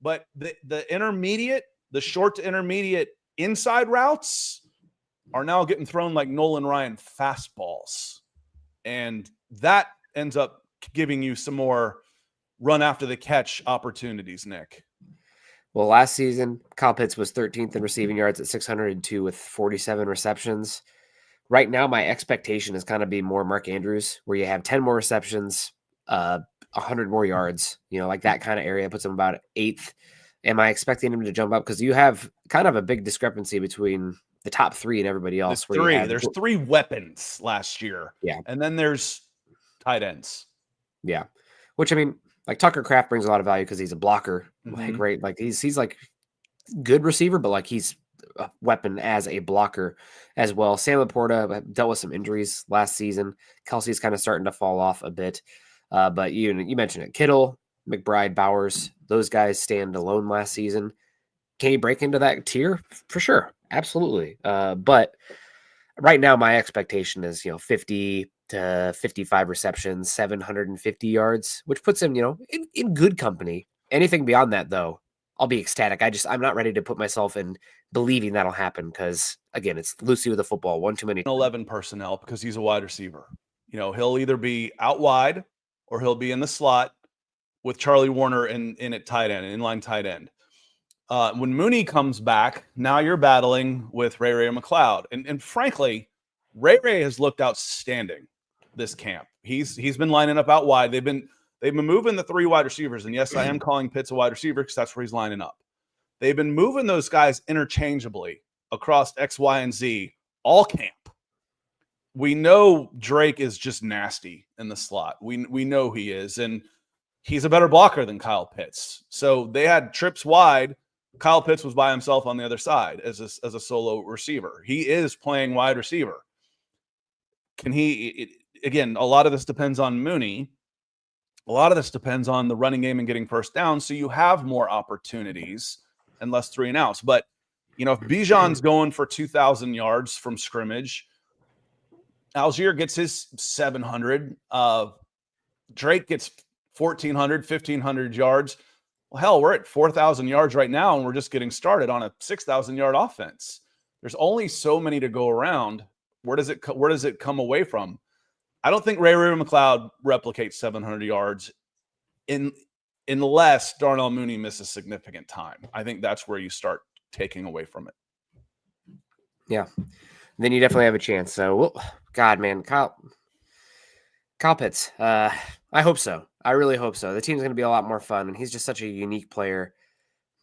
But the intermediate, the short to intermediate inside routes are now getting thrown like Nolan Ryan fastballs. And that ends up giving you some more run after the catch opportunities, Nick. Well, last season, Kyle Pitts was 13th in receiving yards at 602 with 47 receptions. Right now, my expectation is kind of be more Mark Andrews, where you have 10 more receptions, 100 more yards, like that kind of area puts him about 8th. Am I expecting him to jump up? Because you have kind of a big discrepancy between the top 3 and everybody else. There's 3 weapons last year. Yeah. And then there's tight ends. Yeah. Which, I mean, like Tucker Kraft brings a lot of value because he's a blocker. Like, right. Like he's like good receiver, but like he's a weapon as a blocker as well. Sam Laporta dealt with some injuries last season. Kelsey's kind of starting to fall off a bit. But you mentioned it. Kittle, McBride, Bowers, those guys stand alone last season. Can he break into that tier? For sure. Absolutely. But right now, my expectation is, 50 to 55 receptions, 750 yards, which puts him, in good company. Anything beyond that, though, I'll be ecstatic. I'm not ready to put myself in believing that'll happen because, again, it's Lucy with the football. One too many. 11 personnel because he's a wide receiver. He'll either be out wide or he'll be in the slot with Charlie Warner in at tight end, inline tight end. When Mooney comes back, now you're battling with Ray McLeod. And frankly, Ray has looked outstanding this camp. He's been lining up out wide. They've been moving the 3 wide receivers. And yes, I am calling Pitts a wide receiver because that's where he's lining up. They've been moving those guys interchangeably across X, Y, and Z all camp. We know Drake is just nasty in the slot. We know he is. And he's a better blocker than Kyle Pitts. So they had trips wide. Kyle Pitts was by himself on the other side as a solo receiver. He is playing wide receiver. Can he, again, a lot of this depends on Mooney. A lot of this depends on the running game and getting first down. So you have more opportunities and less 3 and outs. But, if Bijan's going for 2,000 yards from scrimmage, Algier gets his 700. Drake gets 1,400, 1,500 yards. Well, hell, we're at 4,000 yards right now, and we're just getting started on a 6,000-yard offense. There's only so many to go around. Where does it come away from? I don't think Ray McLeod replicates 700 yards unless Darnell Mooney misses significant time. I think that's where you start taking away from it. Yeah. Then you definitely have a chance. So, God, man, Kyle Pitts. I hope so. I really hope so. The team's going to be a lot more fun, and he's just such a unique player.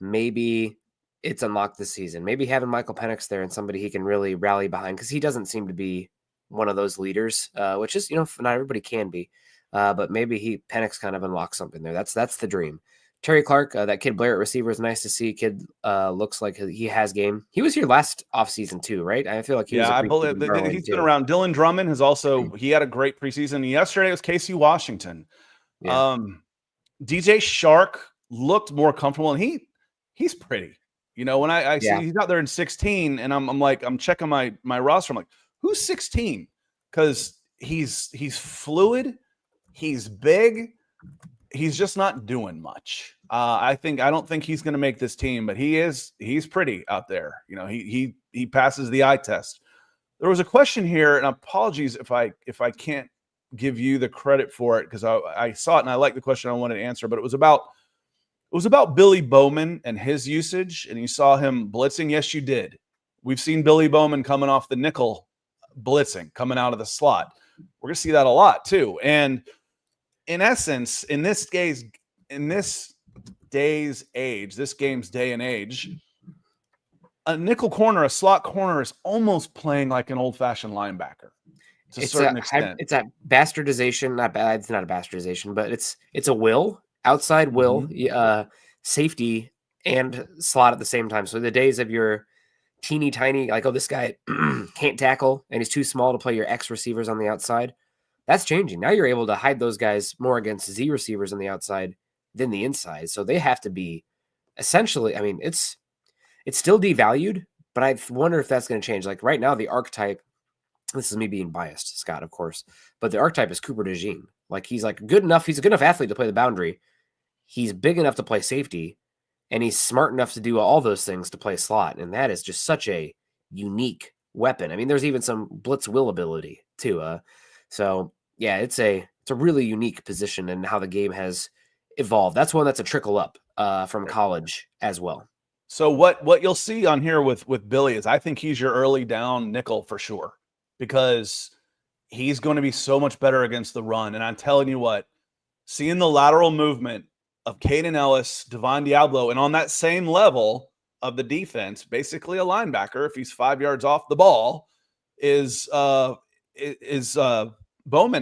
Maybe it's unlocked this season. Maybe having Michael Penix there and somebody he can really rally behind, because he doesn't seem to be one of those leaders, which is, not everybody can be. But maybe Penix kind of unlocks something there. That's the dream. Terry Clark, that kid Blair at receiver, is nice to see. Kid looks like he has game. He was here last offseason too, right? I feel like he was. I believe he's been around. Dylan Drummond has also he had a great preseason. Yesterday was Casey Washington. Yeah. DJ Shark looked more comfortable, and he's pretty. When I see he's out there in 16, and I'm checking my roster. I'm like, who's 16? Because he's fluid, he's big, he's just not doing much. I don't think he's going to make this team, but he's pretty out there. He passes the eye test. There was a question here, and apologies if I can't give you the credit for it, because I saw it and I like the question I wanted to answer, but it was about Billy Bowman and his usage, and you saw him blitzing. Yes, you did. We've seen Billy Bowman coming off the nickel blitzing, coming out of the slot. We're going to see that a lot too. And in essence, in this game's day and age, a nickel corner, a slot corner is almost playing like an old-fashioned linebacker to a certain extent. It's a bastardization. Not bad. It's not a bastardization, but it's a will. Outside will, safety, and slot at the same time. So the days of your teeny tiny, like, oh, this guy can't tackle and he's too small to play your X receivers on the outside, that's changing. Now you're able to hide those guys more against Z receivers on the outside than the inside. So they have to be essentially, it's still devalued, but I wonder if that's going to change. Like right now, the archetype, this is me being biased, Scott, of course, but the archetype is Cooper DeJean. Like he's good enough. He's a good enough athlete to play the boundary. He's big enough to play safety, and he's smart enough to do all those things to play slot. And that is just such a unique weapon. There's even some blitz will ability too. So yeah, it's a really unique position and how the game has evolved. That's one that's a trickle up from college as well. So what you'll see on here with Billy is I think he's your early down nickel for sure, because he's going to be so much better against the run. And I'm telling you what, seeing the lateral movement of Caden Ellis, Devon Diablo, and on that same level of the defense, basically a linebacker, if he's 5 yards off the ball, is Bowman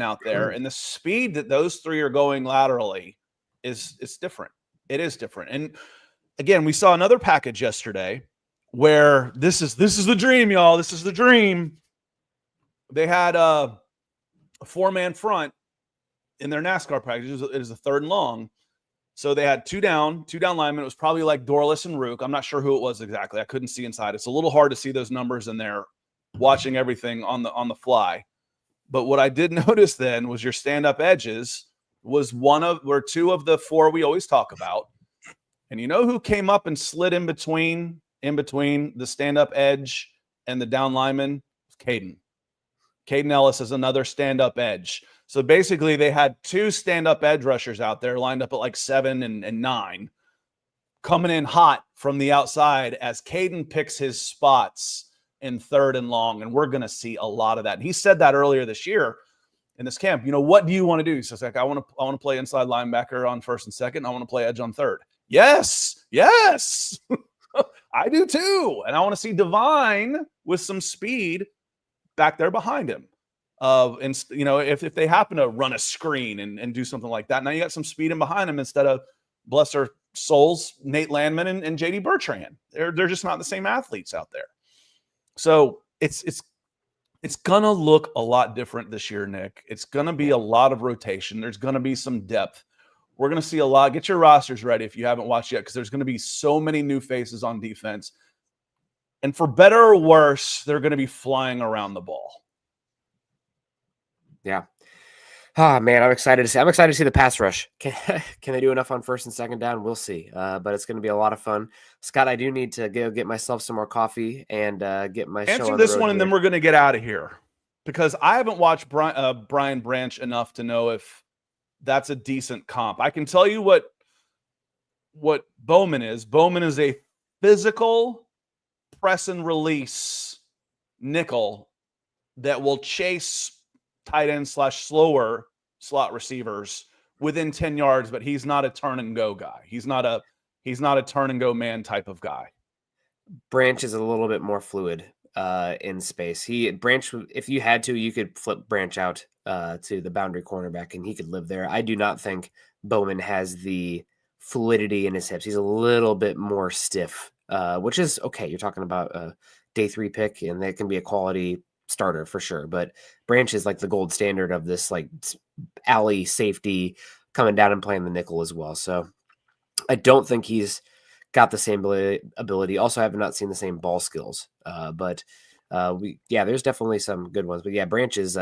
out there. And the speed that those three are going laterally is different. It is different. And again, we saw another package yesterday where this is the dream, y'all. This is the dream. They had a four-man front in their NASCAR package. It is a 3rd and long. So they had two down linemen. It was probably like Dorless and Rook. I'm not sure who it was exactly. I couldn't see inside. It's a little hard to see those numbers in there, watching everything on the fly. But what I did notice then was your stand-up edges were 2 of the 4 we always talk about. And you know who came up and slid in between the stand-up edge and the down lineman? Caden. Caden Ellis is another stand-up edge. So basically they had 2 stand-up edge rushers out there lined up at like 7 and 9, coming in hot from the outside as Caden picks his spots in 3rd and long. And we're going to see a lot of that. And he said that earlier this year in this camp. What do you want to do? He says, like, I want to play inside linebacker on 1st and 2nd. I want to play edge on 3rd. Yes. I do too. And I want to see Divine with some speed back there behind him. And if they happen to run a screen and do something like that, now you got some speed in behind him instead of, bless their souls, Nate Landman and JD Bertrand. They're just not the same athletes out there. So it's gonna look a lot different this year, Nick. It's gonna be a lot of rotation. There's gonna be some depth. We're gonna see a lot. Get your rosters ready if you haven't watched yet, because there's gonna be so many new faces on defense. And for better or worse, they're gonna be flying around the ball. Yeah. Oh man, I'm excited to see the pass rush. Can they do enough on 1st and 2nd down? We'll see. But it's going to be a lot of fun. Scott, I do need to go get myself some more coffee and get my answer show on this the road one, here. and then we're going to get out of here, because I haven't watched Brian Branch enough to know if that's a decent comp. I can tell you what Bowman is. Bowman is a physical press and release nickel that will chase tight end / slower slot receivers within 10 yards, but he's not a turn and go guy. He's not a turn and go man type of guy. Branch is a little bit more fluid in space. Branch, if you had to, you could flip Branch out to the boundary cornerback, and he could live there. I do not think Bowman has the fluidity in his hips. He's a little bit more stiff, which is okay. You're talking about a day 3 pick, and that can be a quality starter for sure. But Branch is like the gold standard of this like alley safety coming down and playing the nickel as well. So I don't think he's got the same ability. Also, I have not seen the same ball skills. But there's definitely some good ones. But yeah, Branch is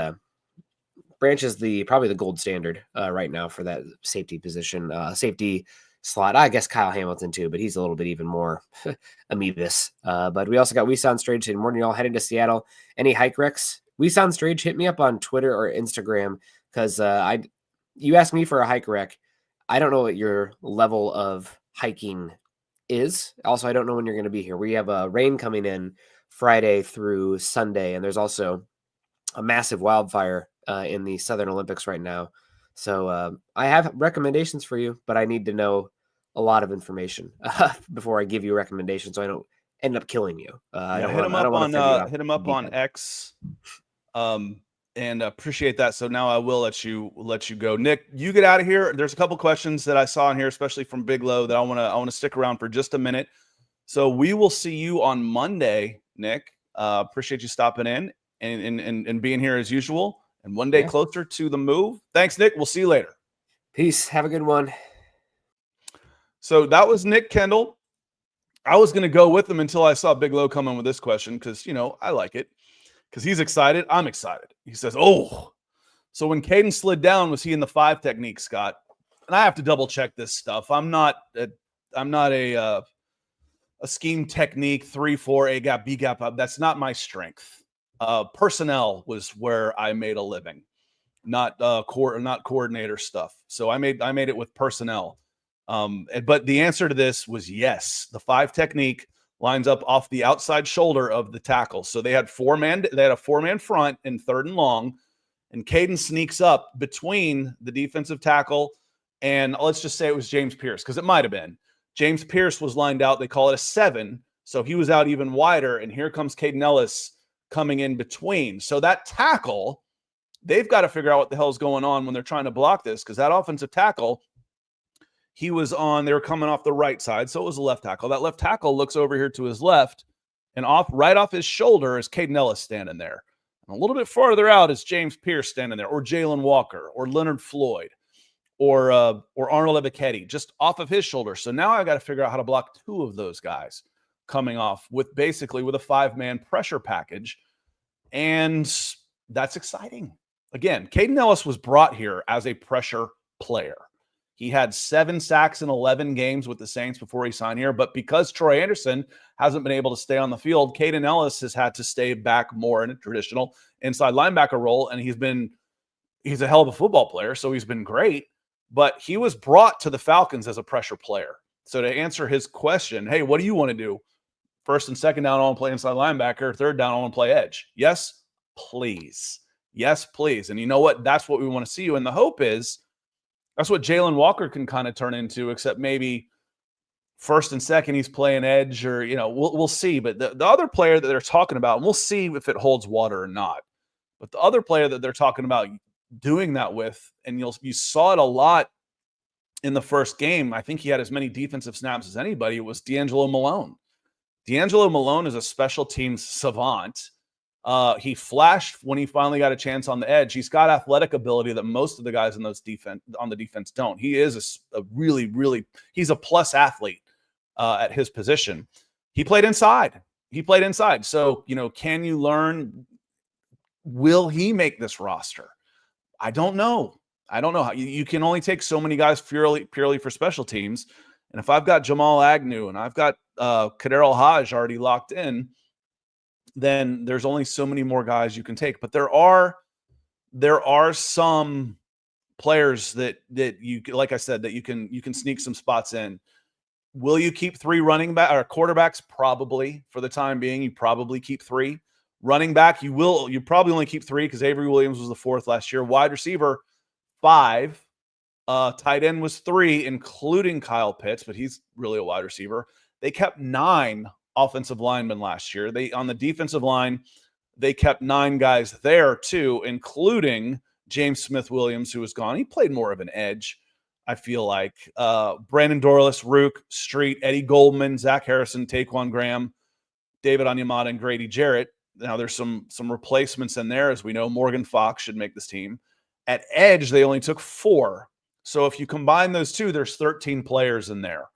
probably the gold standard right now for that safety position. Safety slot. I guess Kyle Hamilton too, but he's a little bit even more amoebus. But we also got We Sound Strange and morning, y'all heading to Seattle. Any hike wrecks? We Sound Strange, hit me up on Twitter or Instagram because you asked me for a hike wreck. I don't know what your level of hiking is. Also, I don't know when you're going to be here. We have rain coming in Friday through Sunday, and there's also a massive wildfire in the Southern Olympics right now. So I have recommendations for you, but I need to know a lot of information before I give you a recommendation, so I don't end up killing you. Hit him up on X. And appreciate that. So now I will let you go. Nick, you get out of here. There's a couple questions that I saw in here, especially from Big Low, that I want to stick around for just a minute. So we will see you on Monday, Nick. Appreciate you stopping in and being here as usual. And one day closer to the move. Thanks, Nick. We'll see you later. Peace. Have a good one. So that was Nick Kendall. I was going to go with him until I saw Big Low come in with this question because, I like it. Because he's excited. I'm excited. He says, so when Caden slid down, was he in the 5 technique, Scott? And I have to double check this stuff. I'm not a scheme technique, 3-4, A gap, B gap up. That's not my strength. Personnel was where I made a living, not coordinator stuff. So I made it with personnel. But the answer to this was yes. The 5 technique lines up off the outside shoulder of the tackle. So they had a 4-man front in 3rd and long, and Caden sneaks up between the defensive tackle and let's just say it was James Pierce, because it might have been. James Pierce was lined out. They call it a 7. So he was out even wider, and here comes Caden Ellis coming in between. So that tackle, they've got to figure out what the hell is going on when they're trying to block this, because that offensive tackle, they were coming off the right side, so it was a left tackle. That left tackle looks over here to his left, and right off his shoulder is Caden Ellis standing there. And a little bit farther out is James Pierce standing there, or Jalen Walker, or Leonard Floyd, or Arnold Ebiketie, just off of his shoulder. So now I got to figure out how to block 2 of those guys coming off with a 5-man pressure package, and that's exciting. Again, Caden Ellis was brought here as a pressure player. He had 7 sacks in 11 games with the Saints before he signed here. But because Troy Anderson hasn't been able to stay on the field, Caden Ellis has had to stay back more in a traditional inside linebacker role. And he's a hell of a football player, so he's been great. But he was brought to the Falcons as a pressure player. So to answer his question, hey, what do you want to do? 1st and 2nd down, I want to play inside linebacker. 3rd down, I want to play edge. Yes, please. Yes, please. And you know what? That's what we want to see you. And the hope is, that's what Jalen Walker can kind of turn into, except maybe 1st and 2nd he's playing edge, or we'll see. But the other player that they're talking about, and we'll see if it holds water or not. But the other player that they're talking about doing that with, and you saw it a lot in the first game. I think he had as many defensive snaps as anybody. It was D'Angelo Malone. D'Angelo Malone is a special teams savant. He flashed when he finally got a chance on the edge. He's got athletic ability that most of the guys on the defense don't. He is a really, really, he's a plus athlete at his position. He played inside. So, can you learn? Will he make this roster? I don't know. You can only take so many guys purely for special teams. And if I've got Jamal Agnew and I've got Kadero Hodge already locked in, then there's only so many more guys you can take. But there are some players that you, like I said, that you can sneak some spots in. Will you keep 3 running back or quarterbacks? Probably. For the time being, you probably keep 3. Running back, you probably only keep 3 because Avery Williams was the 4th last year. Wide receiver, 5. Tight end was 3, including Kyle Pitts, but he's really a wide receiver. They kept 9 offensive linemen last year. On the defensive line, they kept 9 guys there too, including James Smith-Williams, who was gone. He played more of an edge, I feel like. Brandon Dorlus, Rook, Street, Eddie Goldman, Zach Harrison, Taquan Graham, David Onyemata, and Grady Jarrett. Now there's some replacements in there. As we know, Morgan Fox should make this team. At edge, they only took 4. So if you combine those two, there's 13 players in there.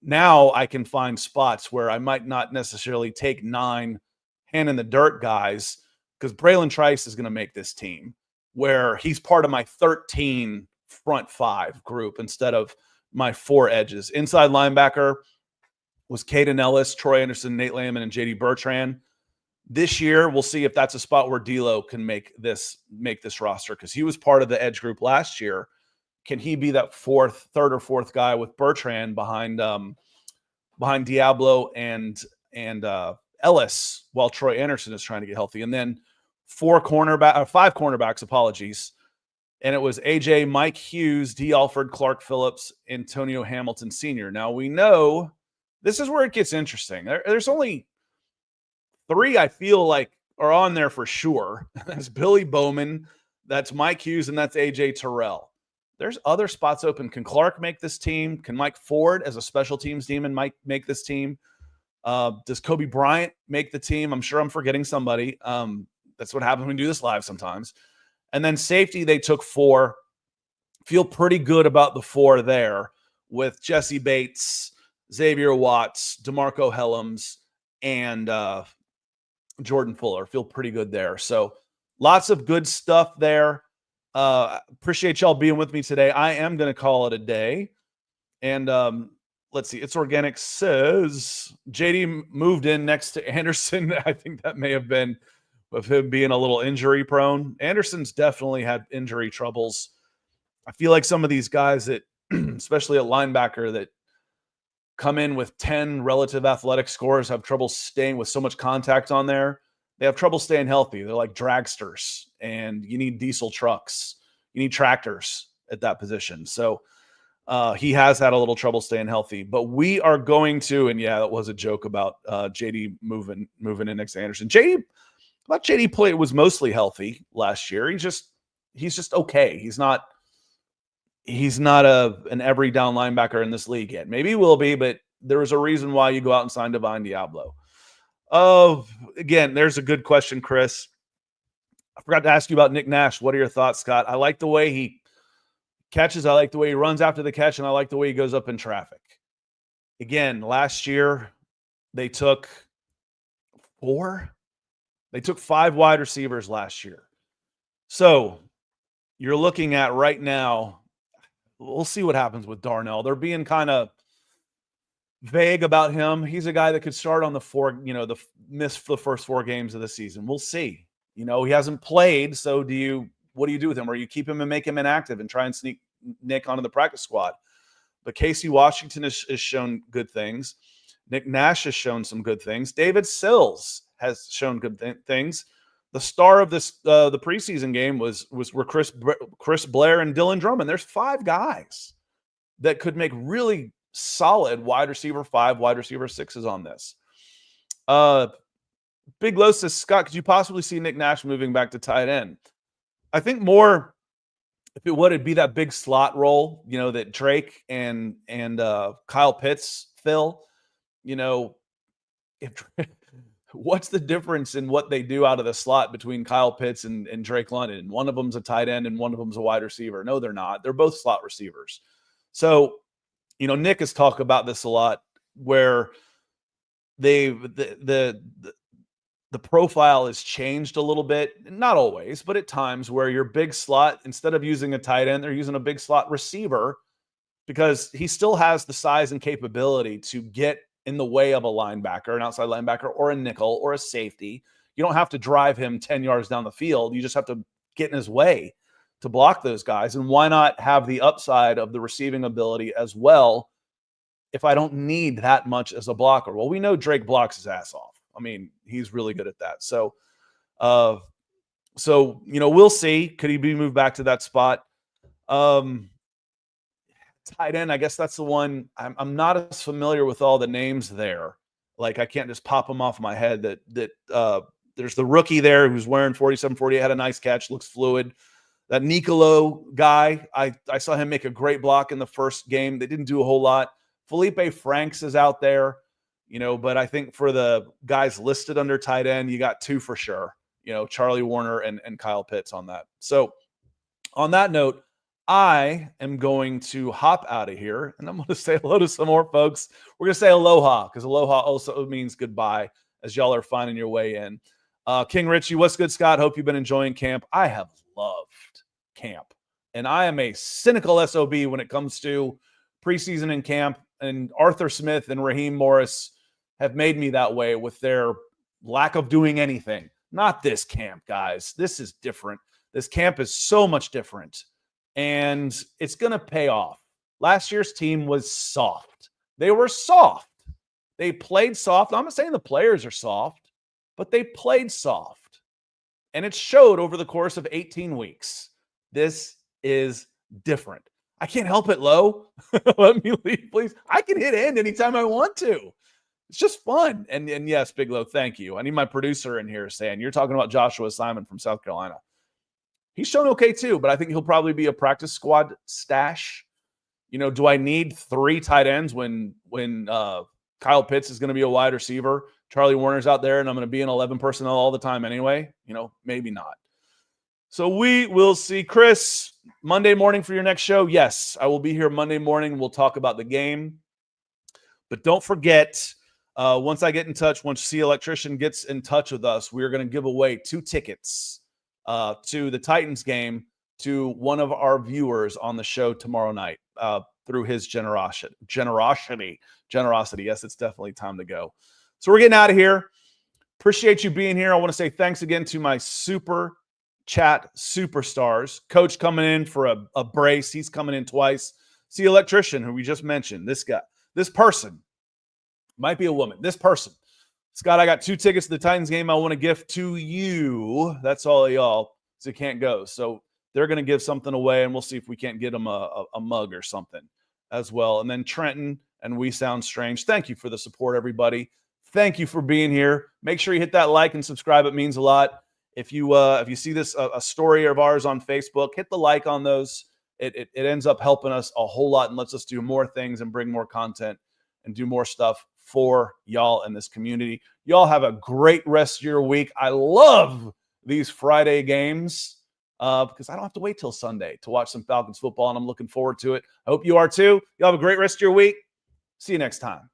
Now I can find spots where I might not necessarily take 9 hand in the dirt guys, because Braylon Trice is going to make this team where he's part of my 13 front 5 group instead of my 4 edges. Inside linebacker was Caden Ellis, Troy Anderson, Nate Landman, and JD Bertrand. This year, we'll see if that's a spot where D'Lo can make this roster, because he was part of the edge group last year. Can he be that third or fourth guy with Bertrand behind Diablo and Ellis, while Troy Anderson is trying to get healthy? And then 5 cornerbacks, apologies. And it was AJ, Mike Hughes, D. Alford, Clark Phillips, Antonio Hamilton Sr. Now we know this is where it gets interesting. There's only 3 I feel like are on there for sure. That's Billy Bowman, that's Mike Hughes, and that's AJ Terrell. There's other spots open. Can Clark make this team? Can Mike Ford as a special teams demon make this team? Does Kobe Bryant make the team? I'm sure I'm forgetting somebody. That's what happens when we do this live sometimes. And then safety, they took 4. Feel pretty good about the 4 there with Jesse Bates, Xavier Watts, DeMarco Helms, and Jordan Fuller. Feel pretty good there. So lots of good stuff there. Appreciate y'all being with me today. I am going to call it a day. And let's see. It's Organic says JD moved in next to Anderson. I think that may have been with him being a little injury prone. Anderson's definitely had injury troubles. I feel like some of these guys that, especially at linebacker, that come in with 10 relative athletic scores have trouble staying with so much contact on there. They have trouble staying healthy. They're like dragsters, and you need diesel trucks. You need tractors at that position. So he has had a little trouble staying healthy. But we are going to, and yeah, that was a joke about JD moving in next to Anderson. JD play was mostly healthy last year. He's just okay. He's not an every down linebacker in this league yet. Maybe he will be, but there was a reason why you go out and sign Divine Diablo. Again, there's a good question, Chris. I forgot to ask you about Nick Nash. What are your thoughts, Scott? I like the way he catches. I like the way he runs after the catch, and I like the way he goes up in traffic. Again, last year they took 4. They took 5 wide receivers last year. So you're looking at right now, we'll see what happens with Darnell. They're being kind of vague about him. He's a guy that could start on miss the first 4 games of the season. We'll see. He hasn't played. So what do you do with him? Or you keep him and make him inactive and try and sneak Nick onto the practice squad? But Casey Washington has shown good things. Nick Nash has shown some good things. David Sills has shown good things. The star of this the preseason game were Chris Blair and Dylan Drummond. There's 5 guys that could make really solid wide receiver 5, wide receiver 6s on this. Big Low says, Scott, could you possibly see Nick Nash moving back to tight end? I think more, if it would, it'd be that big slot role, that Drake and Kyle Pitts fill. What's the difference in what they do out of the slot between Kyle Pitts and Drake London? One of them's a tight end and one of them's a wide receiver. No, they're not. They're both slot receivers. So, Nick has talked about this a lot, where the profile has changed a little bit, not always, but at times, where your big slot, instead of using a tight end, they're using a big slot receiver, because he still has the size and capability to get in the way of a linebacker, an outside linebacker, or a nickel, or a safety. You don't have to drive him 10 yards down the field. You just have to get in his way to block those guys. And why not have the upside of the receiving ability as well if I don't need that much as a blocker? Well, we know Drake blocks his ass off. I mean, he's really good at that. So we'll see. Could he be moved back to that spot? Tight end, I guess that's the one. I'm not as familiar with all the names there. Like, I can't just pop them off my head. There's the rookie there who's wearing 47, 48, had a nice catch, looks fluid. That Nicolo guy, I saw him make a great block in the first game. They didn't do a whole lot. Felipe Franks is out there, but I think for the guys listed under tight end, you got two for sure. Charlie Warner and Kyle Pitts on that. So on that note, I am going to hop out of here, and I'm going to say hello to some more folks. We're going to say aloha, because aloha also means goodbye as y'all are finding your way in. King Richie, what's good, Scott? Hope you've been enjoying camp. I have loved camp, and I am a cynical SOB when it comes to preseason and camp, and Arthur Smith and Raheem Morris have made me that way with their lack of doing anything. Not this camp, guys. This is different. This camp is so much different, and it's going to pay off. Last year's team was soft. They were soft. They played soft. I'm not saying the players are soft, but they played soft, and it showed over the course of 18 weeks. This is different. I can't help it, Lo. Let me leave, please. I can hit end anytime I want to. It's just fun. And yes, Big Lo, thank you. I need my producer in here saying, you're talking about Joshua Simon from South Carolina. He's shown okay too, but I think he'll probably be a practice squad stash. Do I need 3 tight ends when Kyle Pitts is going to be a wide receiver? Charlie Warner's out there and I'm going to be in 11 personnel all the time anyway? Maybe not. So we will see. Chris, Monday morning for your next show. Yes, I will be here Monday morning. We'll talk about the game. But don't forget, once I get in touch, once C Electrician gets in touch with us, we're going to give away 2 tickets to the Titans game to one of our viewers on the show tomorrow night through his generosity. Yes, it's definitely time to go. So we're getting out of here. Appreciate you being here. I want to say thanks again to my super chat superstars. Coach coming in for a brace. He's coming in twice. See Electrician, who we just mentioned. This guy, this person, might be a woman. This person. Scott, I got 2 tickets to the Titans game I want to gift to you. That's all of y'all. So you can't go. So they're going to give something away, and we'll see if we can't get them a mug or something as well. And then Trenton and We Sound Strange. Thank you for the support, everybody. Thank you for being here. Make sure you hit that like and subscribe. It means a lot. If you see this a story of ours on Facebook, hit the like on those. It ends up helping us a whole lot and lets us do more things and bring more content and do more stuff for y'all in this community. Y'all have a great rest of your week. I love these Friday games because I don't have to wait till Sunday to watch some Falcons football, and I'm looking forward to it. I hope you are too. Y'all have a great rest of your week. See you next time.